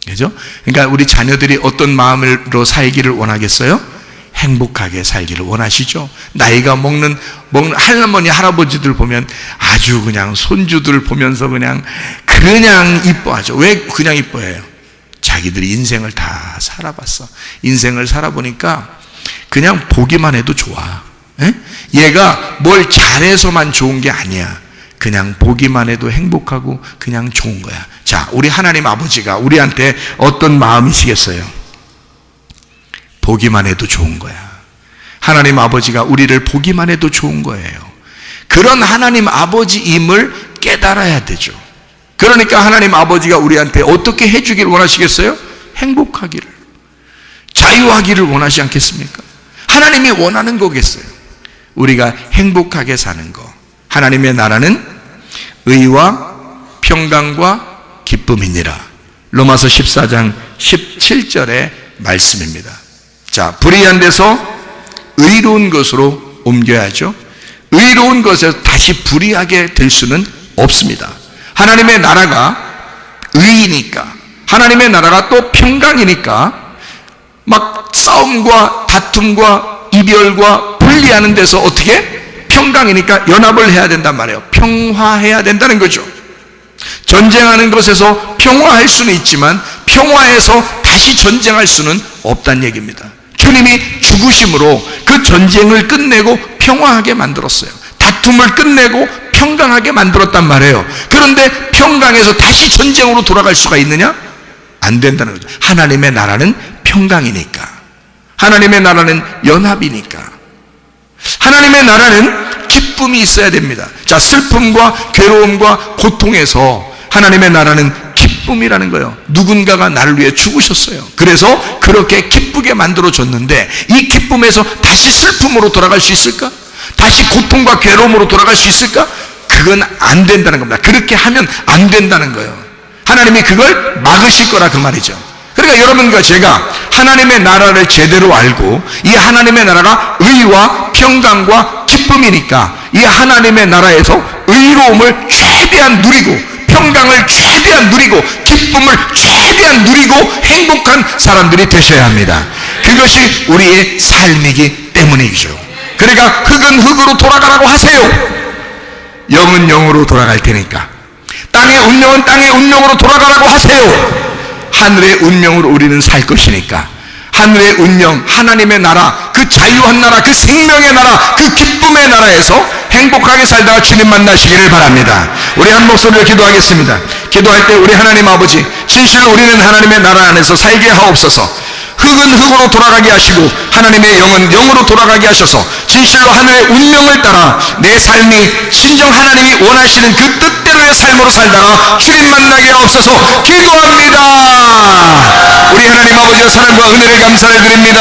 그죠? 그러니까 우리 자녀들이 어떤 마음으로 살기를 원하겠어요? 행복하게 살기를 원하시죠? 나이가 먹는 할머니 할아버지들 보면 아주 그냥 손주들 보면서 그냥 이뻐하죠. 왜 그냥 이뻐해요? 자기들이 인생을 다 살아봤어. 인생을 살아보니까 그냥 보기만 해도 좋아. 에? 얘가 뭘 잘해서만 좋은 게 아니야. 그냥 보기만 해도 행복하고 그냥 좋은 거야. 자, 우리 하나님 아버지가 우리한테 어떤 마음이시겠어요? 보기만 해도 좋은 거야. 하나님 아버지가 우리를 보기만 해도 좋은 거예요. 그런 하나님 아버지임을 깨달아야 되죠. 그러니까 하나님 아버지가 우리한테 어떻게 해주기를 원하시겠어요? 행복하기를, 자유하기를 원하지 않겠습니까? 하나님이 원하는 거겠어요. 우리가 행복하게 사는 거. 하나님의 나라는 의와 평강과 기쁨이니라. 로마서 14장 17절의 말씀입니다. 자, 불의한 데서 의로운 것으로 옮겨야죠. 의로운 것에서 다시 불의하게 될 수는 없습니다. 하나님의 나라가 의이니까, 하나님의 나라가 또 평강이니까 막 싸움과 다툼과 이별과 분리하는 데서 어떻게? 평강이니까 연합을 해야 된단 말이에요. 평화해야 된다는 거죠. 전쟁하는 것에서 평화할 수는 있지만 평화해서 다시 전쟁할 수는 없다는 얘기입니다. 주님이 죽으심으로 그 전쟁을 끝내고 평화하게 만들었어요. 다툼을 끝내고 평강하게 만들었단 말이에요. 그런데 평강에서 다시 전쟁으로 돌아갈 수가 있느냐? 안 된다는 거죠. 하나님의 나라는 평강이니까, 하나님의 나라는 연합이니까, 하나님의 나라는 기쁨이 있어야 됩니다. 자, 슬픔과 괴로움과 고통에서 하나님의 나라는 기쁨이라는 거예요. 누군가가 나를 위해 죽으셨어요. 그래서 그렇게 기쁘게 만들어줬는데 이 기쁨에서 다시 슬픔으로 돌아갈 수 있을까? 다시 고통과 괴로움으로 돌아갈 수 있을까? 그건 안 된다는 겁니다. 그렇게 하면 안 된다는 거예요. 하나님이 그걸 막으실 거라 그 말이죠. 그러니까 여러분과 제가 하나님의 나라를 제대로 알고 이 하나님의 나라가 의와 평강과 기쁨이니까 이 하나님의 나라에서 의로움을 최대한 누리고 평강을 최대한 누리고 기쁨을 최대한 누리고 행복한 사람들이 되셔야 합니다. 그것이 우리의 삶이기 때문이죠. 그러니까 흙은 흙으로 돌아가라고 하세요. 영은 영으로 돌아갈 테니까, 땅의 운명은 땅의 운명으로 돌아가라고 하세요. 하늘의 운명으로 우리는 살 것이니까 하늘의 운명, 하나님의 나라, 그 자유한 나라, 그 생명의 나라, 그 기쁨의 나라에서 행복하게 살다가 주님 만나시기를 바랍니다. 우리 한 목소리로 기도하겠습니다. 기도할 때 우리 하나님 아버지, 진실로 우리는 하나님의 나라 안에서 살게 하옵소서. 흙은 흙으로 돌아가게 하시고 하나님의 영은 영으로 돌아가게 하셔서 진실로 하늘의 운명을 따라 내 삶이 진정 하나님이 원하시는 그 뜻대로의 삶으로 살다가 주님 만나게 하옵소서. 기도합니다. 우리 하나님 아버지의 사랑과 은혜를 감사를 드립니다.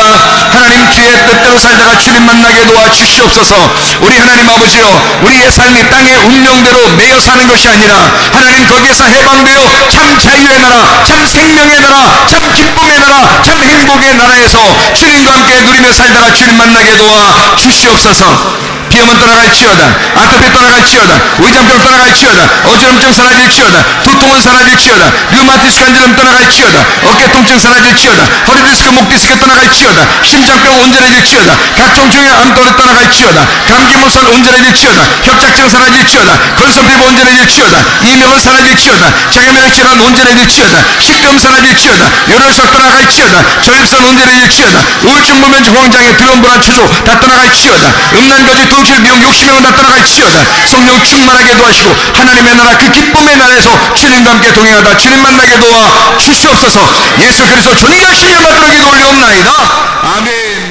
하나님 주의 뜻대로 살다가 주님 만나게 도와주시옵소서. 우리 하나님 아버지여, 우리의 삶이 땅의 운명대로 매여 사는 것이 아니라 하나님 거기에서 해방되어 참 자유의 나라, 참 생명의 나라, 참 기쁨의 나라, 참 행복의 나라에서 주님과 함께 누리며 살다가 주님 만나게 도와 주시옵소서. 비염은 떠나갈지어다, 아토피 떠나갈지어다, 위장병 떠나갈지어다, 어지럼증 사라질지어다, 두통은 사라질지어다, 류마티스 간질염 떠나갈지어다, 어깨 통증 사라질지어다, 허리 디스크, 목 디스크 떠나갈지어다, 심장병 온전해질지어다, 각종 중요한 암도리 떠나갈지어다, 감기 물살 온전해질지어다, 협착증 사라질지어다, 건선피부 온전해질지어다, 이명은 사라질지어다, 장애면역 질환 온전해질지어다, 식도염 사라질지어다, 혈혈석 떠나갈지어다, 전립선 온전해질지어다, 우울증, 무면증, 공황장애, 두려움, 불안, 추조 다 떠나갈지어다, 음란거지, 동칠, 미용, 욕심명은 다 떠나갈지어다. 성령 충만하게 도와주시고 하나님의 나라 그 기쁨의 나라에서 주님과 함께 동행하다 주님 만나게 도와 주시옵소서. 예수 그리스도 존귀하신 이름으로 기도 올려옵나이다. 아멘.